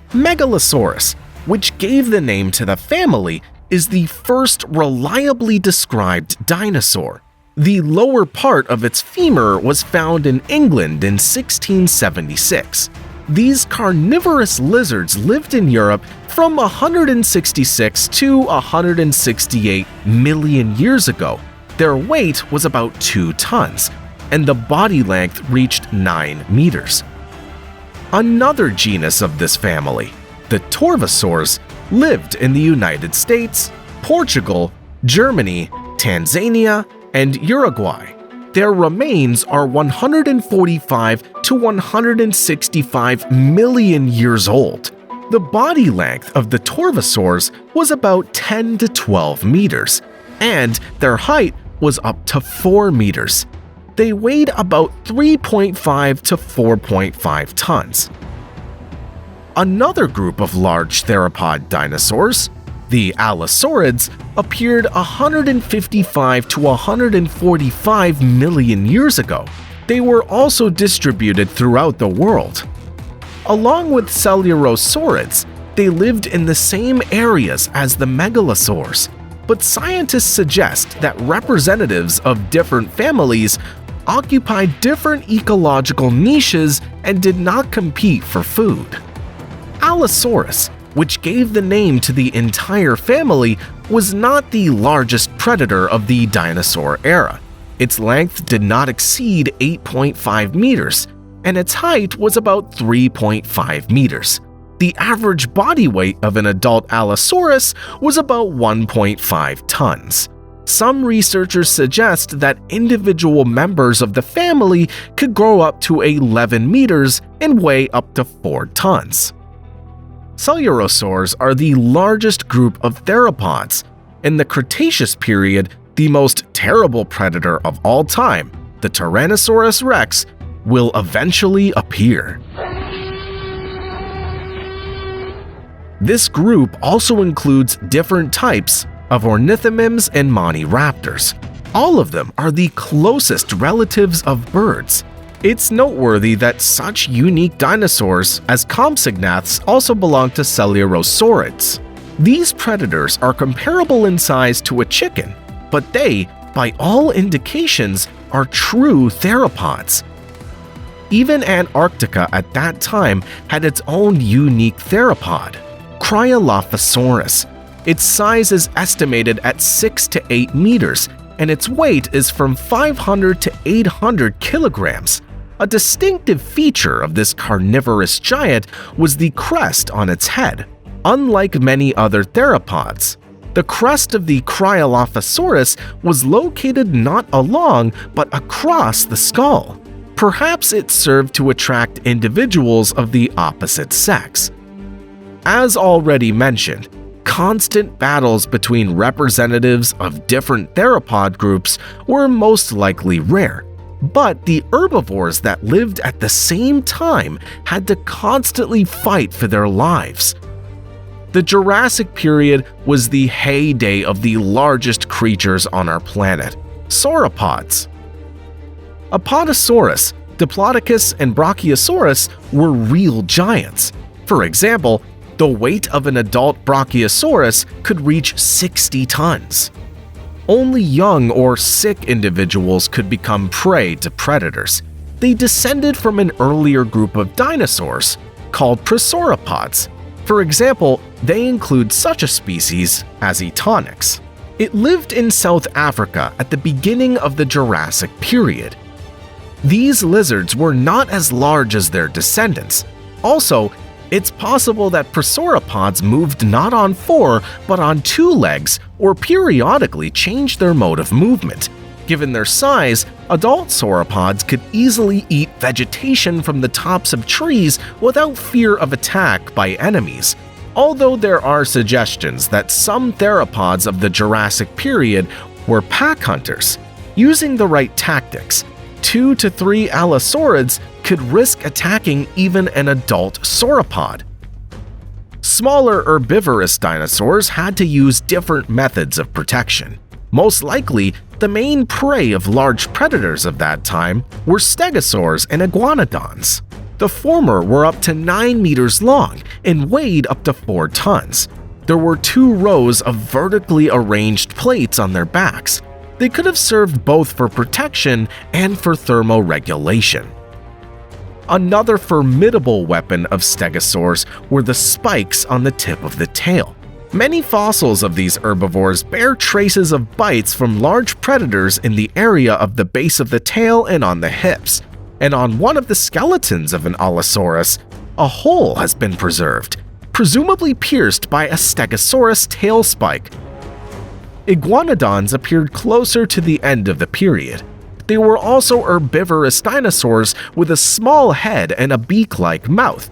Megalosaurus, which gave the name to the family, is the first reliably described dinosaur. The lower part of its femur was found in England in 1676. These carnivorous lizards lived in Europe from 166 to 168 million years ago. Their weight was about 2 tons, and the body length reached 9 meters. Another genus of this family, the Torvosaurs, lived in the United States, Portugal, Germany, Tanzania, and Uruguay. Their remains are 145 to 165 million years old. The body length of the Torvosaurs was about 10 to 12 meters, and their height was up to 4 meters. They weighed about 3.5 to 4.5 tons. Another group of large theropod dinosaurs, the Allosaurids, appeared 155 to 145 million years ago. They were also distributed throughout the world. Along with Coelurosaurids, they lived in the same areas as the megalosaurs, but scientists suggest that representatives of different families occupied different ecological niches and did not compete for food. Allosaurus, which gave the name to the entire family, was not the largest predator of the dinosaur era. Its length did not exceed 8.5 meters, and its height was about 3.5 meters. The average body weight of an adult Allosaurus was about 1.5 tons. Some researchers suggest that individual members of the family could grow up to 11 meters and weigh up to 4 tons. Coelurosaurs are the largest group of theropods. In the Cretaceous period, the most terrible predator of all time, the Tyrannosaurus rex, will eventually appear. This group also includes different types of ornithomimids and maniraptors. All of them are the closest relatives of birds. It's noteworthy that such unique dinosaurs as compsognaths also belong to coelurosaurids. These predators are comparable in size to a chicken, but they, by all indications, are true theropods. Even Antarctica at that time had its own unique theropod, Cryolophosaurus. Its size is estimated at 6 to 8 meters, and its weight is from 500 to 800 kilograms. A distinctive feature of this carnivorous giant was the crest on its head. Unlike many other theropods, the crest of the Cryolophosaurus was located not along but across the skull. Perhaps it served to attract individuals of the opposite sex. As already mentioned, constant battles between representatives of different theropod groups were most likely rare, but the herbivores that lived at the same time had to constantly fight for their lives. The Jurassic period was the heyday of the largest creatures on our planet, sauropods. Apatosaurus, Diplodocus, and Brachiosaurus were real giants. For example, the weight of an adult Brachiosaurus could reach 60 tons. Only young or sick individuals could become prey to predators. They descended from an earlier group of dinosaurs called prosauropods. For example, they include such a species as Etonix. It lived in South Africa at the beginning of the Jurassic period. These lizards were not as large as their descendants. Also, it's possible that prosauropods moved not on 4 but on 2 legs or periodically changed their mode of movement. Given their size, adult sauropods could easily eat vegetation from the tops of trees without fear of attack by enemies. Although there are suggestions that some theropods of the Jurassic period were pack hunters. Using the right tactics, 2 to 3 allosaurids could risk attacking even an adult sauropod. Smaller herbivorous dinosaurs had to use different methods of protection. Most likely, the main prey of large predators of that time were stegosaurs and iguanodons. The former were up to 9 meters long and weighed up to 4 tons. There were 2 rows of vertically arranged plates on their backs. They could have served both for protection and for thermoregulation. Another formidable weapon of stegosaurs were the spikes on the tip of the tail. Many fossils of these herbivores bear traces of bites from large predators in the area of the base of the tail and on the hips. And on one of the skeletons of an Allosaurus, a hole has been preserved, presumably pierced by a Stegosaurus tail spike. Iguanodons appeared closer to the end of the period. They were also herbivorous dinosaurs with a small head and a beak-like mouth.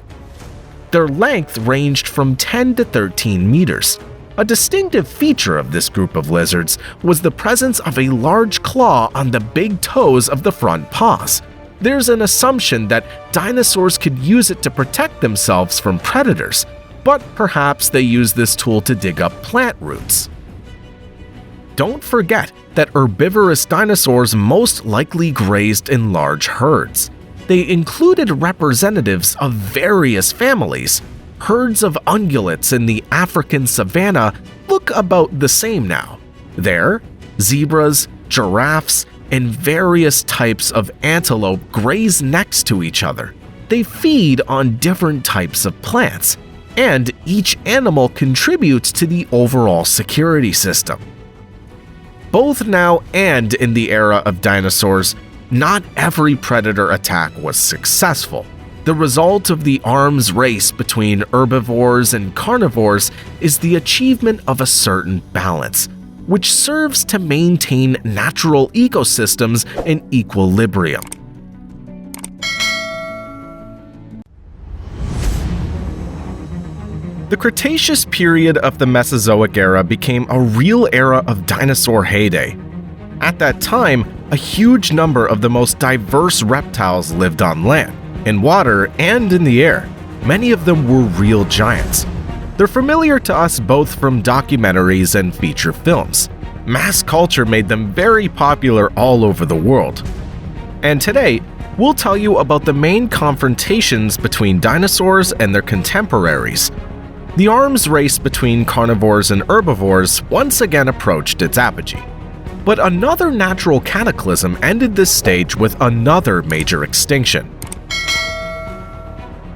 Their length ranged from 10 to 13 meters. A distinctive feature of this group of lizards was the presence of a large claw on the big toes of the front paws. There's an assumption that dinosaurs could use it to protect themselves from predators, but perhaps they used this tool to dig up plant roots. Don't forget that herbivorous dinosaurs most likely grazed in large herds. They included representatives of various families. herds of ungulates in the African savanna look about the same now. There, zebras, giraffes, and various types of antelope graze next to each other. They feed on different types of plants, and each animal contributes to the overall security system. Both now and in the era of dinosaurs, not every predator attack was successful. The result of the arms race between herbivores and carnivores is the achievement of a certain balance, which serves to maintain natural ecosystems in equilibrium. The Cretaceous period of the Mesozoic era became a real era of dinosaur heyday. At that time, a huge number of the most diverse reptiles lived on land, in water, and in the air. Many of them were real giants. They're familiar to us both from documentaries and feature films. Mass culture made them very popular all over the world. And today, we'll tell you about the main confrontations between dinosaurs and their contemporaries. The arms race between carnivores and herbivores once again approached its apogee. But another natural cataclysm ended this stage with another major extinction.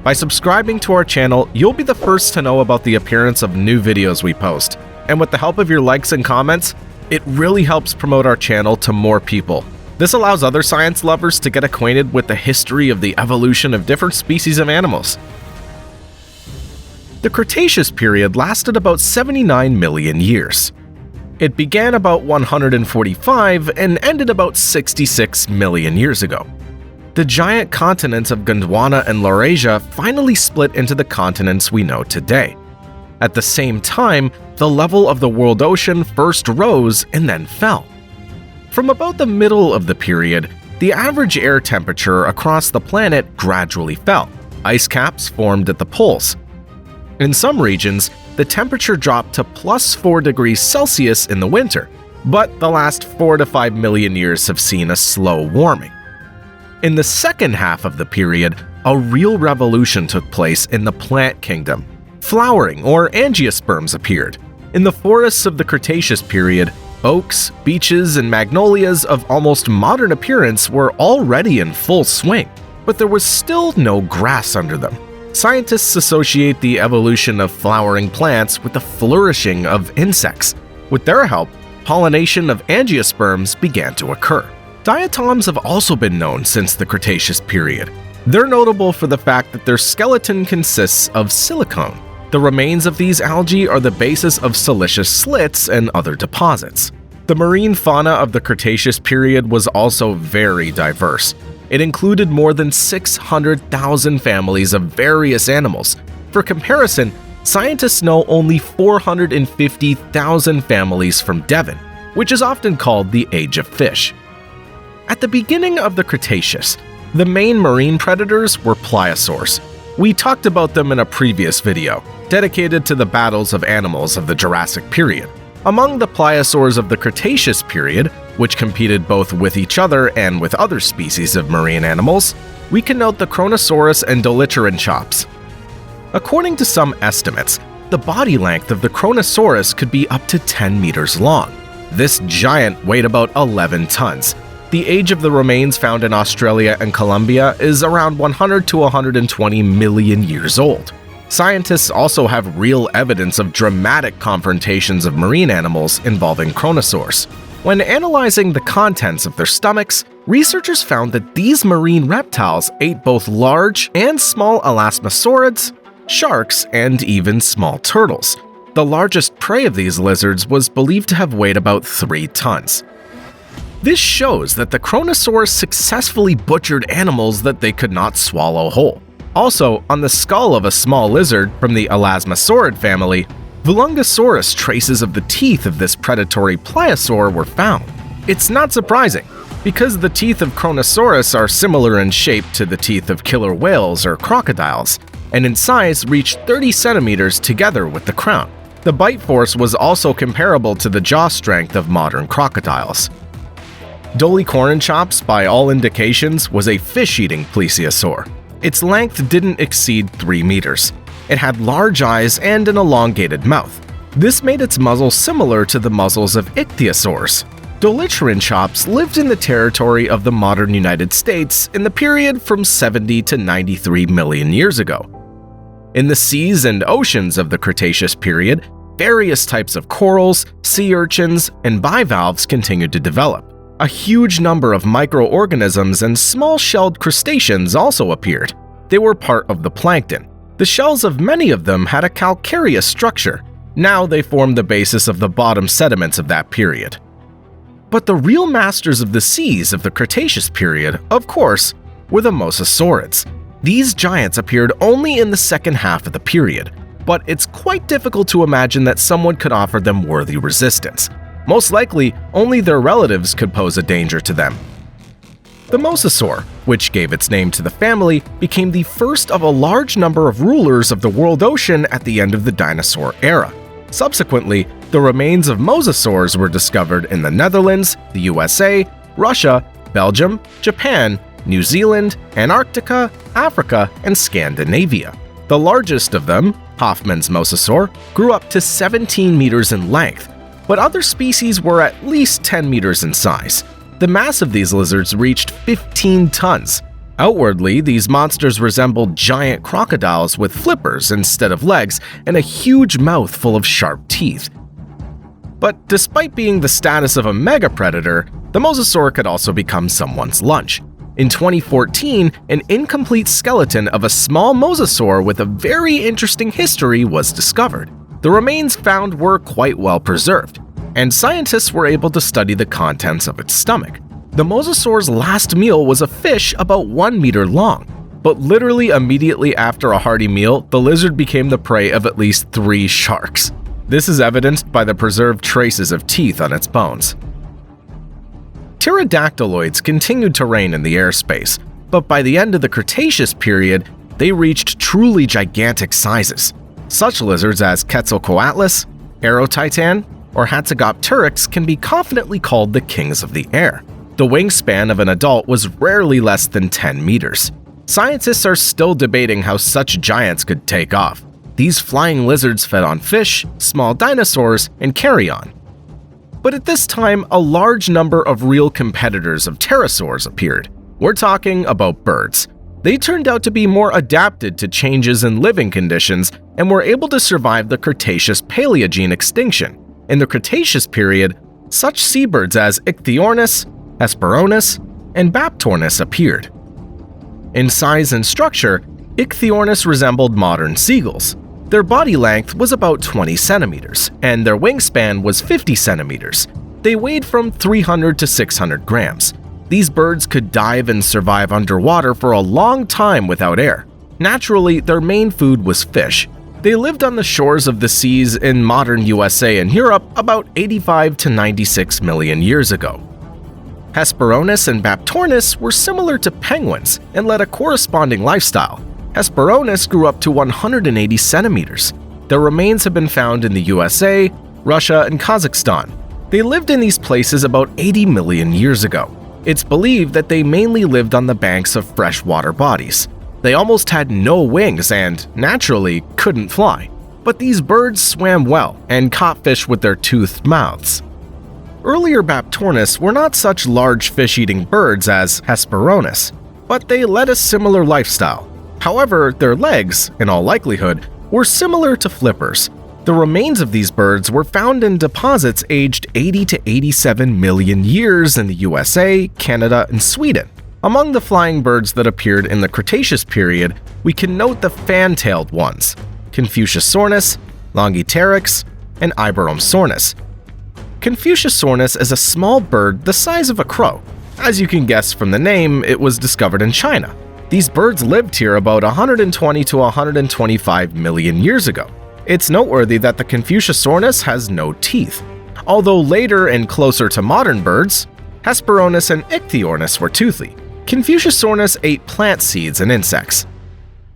By subscribing to our channel, you'll be the first to know about the appearance of new videos we post. And with the help of your likes and comments, it really helps promote our channel to more people. This allows other science lovers to get acquainted with the history of the evolution of different species of animals. The Cretaceous period lasted about 79 million years. It began about 145 and ended about 66 million years ago. The giant continents of Gondwana and Laurasia finally split into the continents we know today. At the same time, the level of the world ocean first rose and then fell. From about the middle of the period, the average air temperature across the planet gradually fell. Ice caps formed at the poles. In some regions, the temperature dropped to +4 degrees Celsius in the winter, but the last 4 to 5 million years have seen a slow warming. In the second half of the period, a real revolution took place in the plant kingdom. Flowering, or angiosperms, appeared. In the forests of the Cretaceous period, oaks, beeches, and magnolias of almost modern appearance were already in full swing, but there was still no grass under them. Scientists associate the evolution of flowering plants with the flourishing of insects. With their help, pollination of angiosperms began to occur. Diatoms have also been known since the Cretaceous period. They're notable for the fact that their skeleton consists of silicone. The remains of these algae are the basis of siliceous slits and other deposits. The marine fauna of the Cretaceous period was also very diverse. It included more than 600,000 families of various animals. For comparison, scientists know only 450,000 families from Devon, which is often called the Age of Fish. At the beginning of the Cretaceous, the main marine predators were pliosaurs. We talked about them in a previous video, dedicated to the battles of animals of the Jurassic period. Among the pliosaurs of the Cretaceous period, which competed both with each other and with other species of marine animals, we can note the Kronosaurus and Dolichoranchops. According to some estimates, the body length of the Kronosaurus could be up to 10 meters long. This giant weighed about 11 tons. The age of the remains found in Australia and Colombia is around 100 to 120 million years old. Scientists also have real evidence of dramatic confrontations of marine animals involving kronosaurs. When analyzing the contents of their stomachs, researchers found that these marine reptiles ate both large and small elasmosaurids, sharks, and even small turtles. The largest prey of these lizards was believed to have weighed about 3 tons. This shows that the Kronosaurs successfully butchered animals that they could not swallow whole. Also, on the skull of a small lizard from the elasmosaurid family, Vulungosaurus traces of the teeth of this predatory pliosaur were found. It's not surprising, because the teeth of Kronosaurus are similar in shape to the teeth of killer whales or crocodiles, and in size reach 30 centimeters together with the crown. The bite force was also comparable to the jaw strength of modern crocodiles. Dolichoranchops, by all indications, was a fish-eating plesiosaur. Its length didn't exceed 3 meters. It had large eyes and an elongated mouth. This made its muzzle similar to the muzzles of ichthyosaurs. Dolichorynchops lived in the territory of the modern United States in the period from 70 to 93 million years ago. In the seas and oceans of the Cretaceous period, various types of corals, sea urchins, and bivalves continued to develop. A huge number of microorganisms and small-shelled crustaceans also appeared. They were part of the plankton. The shells of many of them had a calcareous structure. Now they formed the basis of the bottom sediments of that period. But the real masters of the seas of the Cretaceous period, of course, were the mosasaurids. These giants appeared only in the second half of the period, but it's quite difficult to imagine that someone could offer them worthy resistance. Most likely, only their relatives could pose a danger to them. The mosasaur, which gave its name to the family, became the first of a large number of rulers of the world ocean at the end of the dinosaur era. Subsequently, the remains of mosasaurs were discovered in the Netherlands, the USA, Russia, Belgium, Japan, New Zealand, Antarctica, Africa, and Scandinavia. The largest of them, Hoffman's mosasaur, grew up to 17 meters in length, but other species were at least 10 meters in size. The mass of these lizards reached 15 tons. Outwardly, these monsters resembled giant crocodiles with flippers instead of legs and a huge mouth full of sharp teeth. But despite being the status of a megapredator, the mosasaur could also become someone's lunch. In 2014, an incomplete skeleton of a small mosasaur with a very interesting history was discovered. The remains found were quite well preserved, and scientists were able to study the contents of its stomach. The mosasaur's last meal was a fish about 1 meter long, but literally immediately after a hearty meal, the lizard became the prey of at least 3 sharks. This is evidenced by the preserved traces of teeth on its bones. Pterodactyloids continued to reign in the airspace, but by the end of the Cretaceous period, they reached truly gigantic sizes. Such lizards as Quetzalcoatlus, Aerotitan, or Hatzegopteryx can be confidently called the kings of the air. The wingspan of an adult was rarely less than 10 meters. Scientists are still debating how such giants could take off. These flying lizards fed on fish, small dinosaurs, and carrion. But at this time, a large number of real competitors of pterosaurs appeared. We're talking about birds. They turned out to be more adapted to changes in living conditions and were able to survive the Cretaceous-Paleogene extinction. In the Cretaceous period, such seabirds as Ichthyornis, Hesperornis, and Baptornis appeared. In size and structure, Ichthyornis resembled modern seagulls. Their body length was about 20 centimeters, and their wingspan was 50 centimeters. They weighed from 300 to 600 grams. These birds could dive and survive underwater for a long time without air. Naturally, their main food was fish. They lived on the shores of the seas in modern USA and Europe about 85 to 96 million years ago. Hesperornis and Baptornis were similar to penguins and led a corresponding lifestyle. Hesperornis grew up to 180 centimeters. Their remains have been found in the USA, Russia, and Kazakhstan. They lived in these places about 80 million years ago. It's believed that they mainly lived on the banks of freshwater bodies. They almost had no wings and, naturally, couldn't fly. But these birds swam well and caught fish with their toothed mouths. Earlier Baptornis were not such large fish-eating birds as Hesperornis, but they led a similar lifestyle. However, their legs, in all likelihood, were similar to flippers. The remains of these birds were found in deposits aged 80 to 87 million years in the USA, Canada, and Sweden. Among the flying birds that appeared in the Cretaceous period, we can note the fan-tailed ones, Confuciusornis, Longipteryx, and Iberomsornis. Confuciusornis is a small bird the size of a crow. As you can guess from the name, it was discovered in China. These birds lived here about 120 to 125 million years ago. It's noteworthy that the Confuciusornis has no teeth, although later and closer to modern birds, Hesperornis and Ichthyornis were toothy. Confuciusornis ate plant seeds and insects.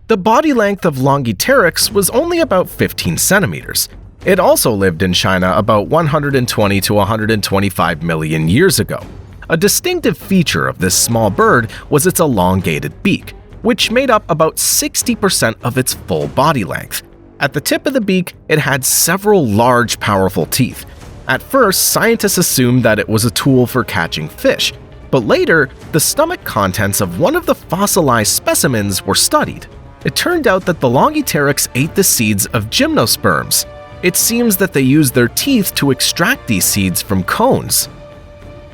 The body length of Longipteryx was only about 15 centimeters. It also lived in China about 120 to 125 million years ago. A distinctive feature of this small bird was its elongated beak. which made up about 60% of its full body length. At the tip of the beak, it had several large, powerful teeth. At first, scientists assumed that it was a tool for catching fish, but later, the stomach contents of one of the fossilized specimens were studied. It turned out that the Longipteryx ate the seeds of gymnosperms. It seems that they used their teeth to extract these seeds from cones.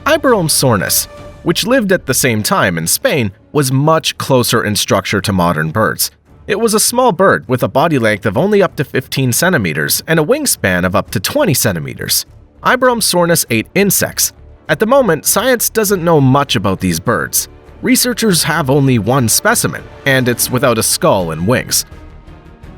Iberomsornis, which lived at the same time in Spain, was much closer in structure to modern birds. It was a small bird with a body length of only up to 15 centimeters and a wingspan of up to 20 centimeters. Iberomsornis ate insects. At the moment, science doesn't know much about these birds. Researchers have only one specimen, and it's without a skull and wings.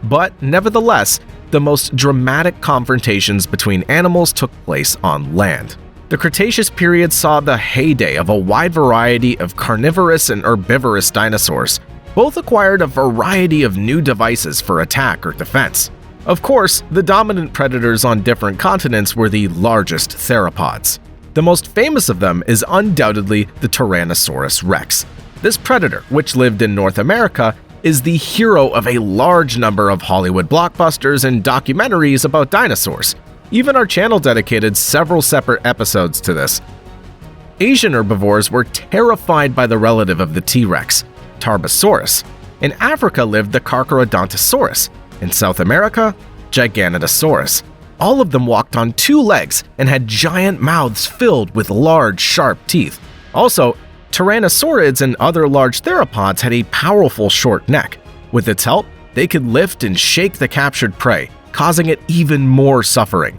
But nevertheless, the most dramatic confrontations between animals took place on land. The Cretaceous period saw the heyday of a wide variety of carnivorous and herbivorous dinosaurs. Both acquired a variety of new devices for attack or defense. Of course, the dominant predators on different continents were the largest theropods. The most famous of them is undoubtedly the Tyrannosaurus rex. This predator, which lived in North America, is the hero of a large number of Hollywood blockbusters and documentaries about dinosaurs. Even our channel dedicated several separate episodes to this. Asian herbivores were terrified by the relative of the T-Rex, Tarbosaurus. In Africa lived the Carcharodontosaurus. In South America, Giganotosaurus. All of them walked on two legs and had giant mouths filled with large, sharp teeth. Also, tyrannosaurids and other large theropods had a powerful short neck. With its help, they could lift and shake the captured prey, causing it even more suffering.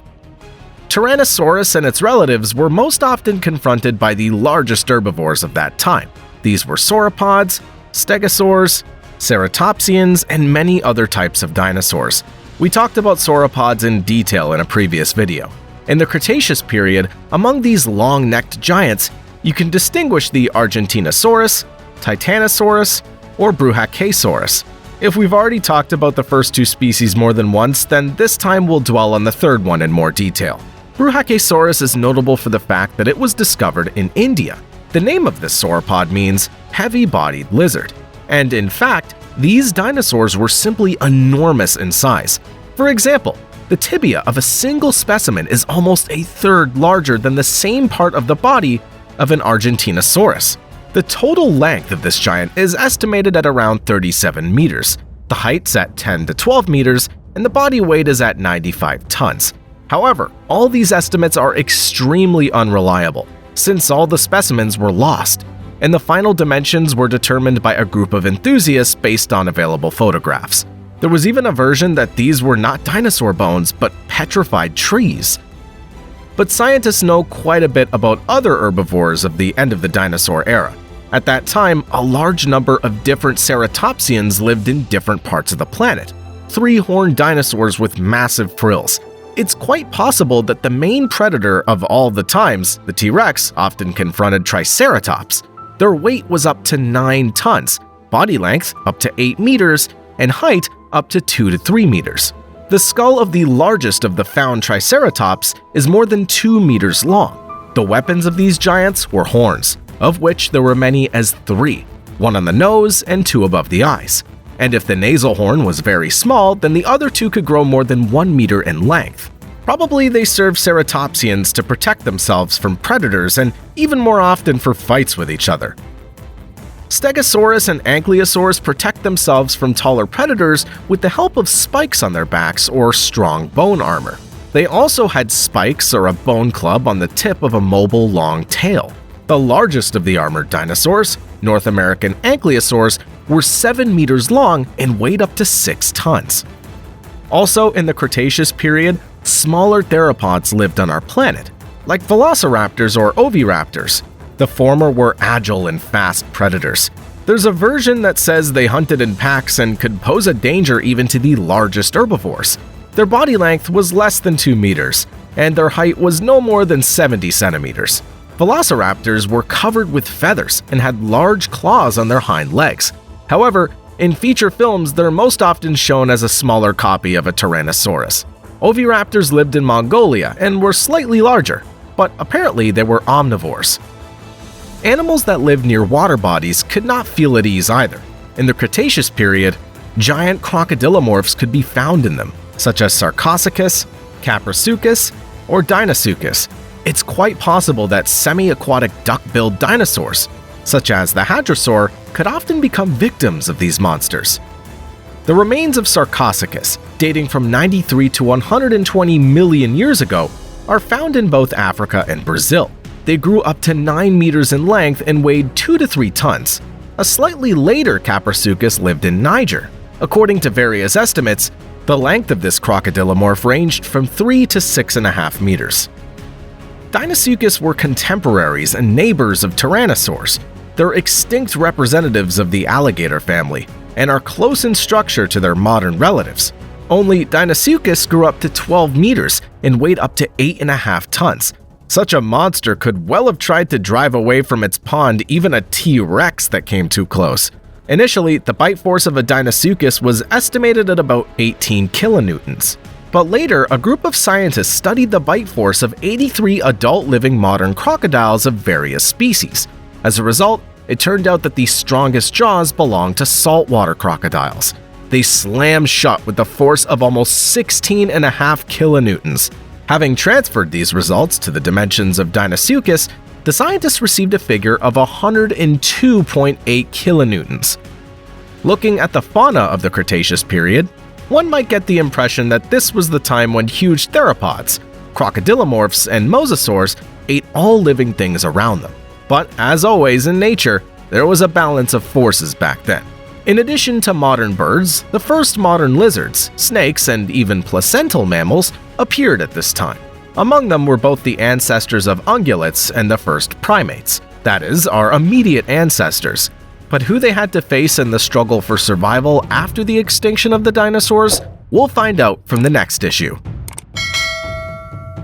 Tyrannosaurus and its relatives were most often confronted by the largest herbivores of that time. These were sauropods, stegosaurs, ceratopsians, and many other types of dinosaurs. We talked about sauropods in detail in a previous video. In the Cretaceous period, among these long-necked giants, you can distinguish the Argentinosaurus, Titanosaurus, or Brachiosaurus. If we've already talked about the first two species more than once, then this time we'll dwell on the third one in more detail. Brachiosaurus is notable for the fact that it was discovered in India. The name of this sauropod means heavy-bodied lizard, and in fact, these dinosaurs were simply enormous in size. For example, the tibia of a single specimen is almost a third larger than the same part of the body of an Argentinosaurus. The total length of this giant is estimated at around 37 meters. The height's at 10 to 12 meters, and the body weight is at 95 tons. However, all these estimates are extremely unreliable, since all the specimens were lost, and the final dimensions were determined by a group of enthusiasts based on available photographs. There was even a version that these were not dinosaur bones, but petrified trees. But scientists know quite a bit about other herbivores of the end of the dinosaur era. At that time, a large number of different ceratopsians lived in different parts of the planet. Three-horned dinosaurs with massive frills. It's quite possible that the main predator of all the times, the T-Rex, often confronted Triceratops. Their weight was up to 9 tons, body length up to 8 meters, and height up to 2 to 3 meters. The skull of the largest of the found Triceratops is more than 2 meters long. The weapons of these giants were horns, of which there were many as 3, one on the nose and 2 above the eyes. And if the nasal horn was very small, then the other 2 could grow more than 1 meter in length. Probably they served ceratopsians to protect themselves from predators and even more often for fights with each other. Stegosaurus and Ankylosaurus protect themselves from taller predators with the help of spikes on their backs or strong bone armor. They also had spikes or a bone club on the tip of a mobile long tail. The largest of the armored dinosaurs, North American Ankylosaurs, were 7 meters long and weighed up to 6 tons. Also in the Cretaceous period, smaller theropods lived on our planet, like velociraptors or oviraptors. The former were agile and fast predators. There's a version that says they hunted in packs and could pose a danger even to the largest herbivores. Their body length was less than 2 meters, and their height was no more than 70 centimeters. Velociraptors were covered with feathers and had large claws on their hind legs. However, in feature films, they're most often shown as a smaller copy of a Tyrannosaurus. Oviraptors lived in Mongolia and were slightly larger, but apparently they were omnivores. Animals that lived near water bodies could not feel at ease either. In the Cretaceous period, giant crocodilomorphs could be found in them, such as Sarcosuchus, Caprisuchus, or Deinosuchus. It's quite possible that semi-aquatic duck-billed dinosaurs, such as the hadrosaur, could often become victims of these monsters. The remains of Sarcosuchus, dating from 93 to 120 million years ago, are found in both Africa and Brazil. They grew up to 9 meters in length and weighed 2 to 3 tons. A slightly later Caprisuchus lived in Niger. According to various estimates, the length of this crocodilomorph ranged from 3 to 6.5 meters. Deinosuchus were contemporaries and neighbors of tyrannosaurs. They're extinct representatives of the alligator family and are close in structure to their modern relatives. Only Deinosuchus grew up to 12 meters and weighed up to 8.5 tons. Such a monster could well have tried to drive away from its pond even a T-Rex that came too close. Initially, the bite force of a Deinosuchus was estimated at about 18 kilonewtons. But later, a group of scientists studied the bite force of 83 adult living modern crocodiles of various species. As a result, it turned out that the strongest jaws belonged to saltwater crocodiles. They slammed shut with the force of almost 16.5 kilonewtons. Having transferred these results to the dimensions of Deinosuchus, the scientists received a figure of 102.8 kilonewtons. Looking at the fauna of the Cretaceous period, one might get the impression that this was the time when huge theropods, crocodilomorphs, and mosasaurs ate all living things around them. But as always in nature, there was a balance of forces back then. In addition to modern birds, the first modern lizards, snakes, and even placental mammals appeared at this time. Among them were both the ancestors of ungulates and the first primates, that is, our immediate ancestors. But who they had to face in the struggle for survival after the extinction of the dinosaurs, we'll find out from the next issue.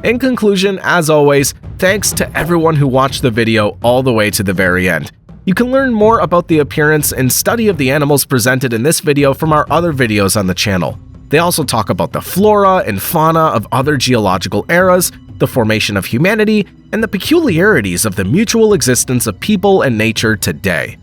In conclusion, as always, thanks to everyone who watched the video all the way to the very end. You can learn more about the appearance and study of the animals presented in this video from our other videos on the channel. They also talk about the flora and fauna of other geological eras, the formation of humanity, and the peculiarities of the mutual existence of people and nature today.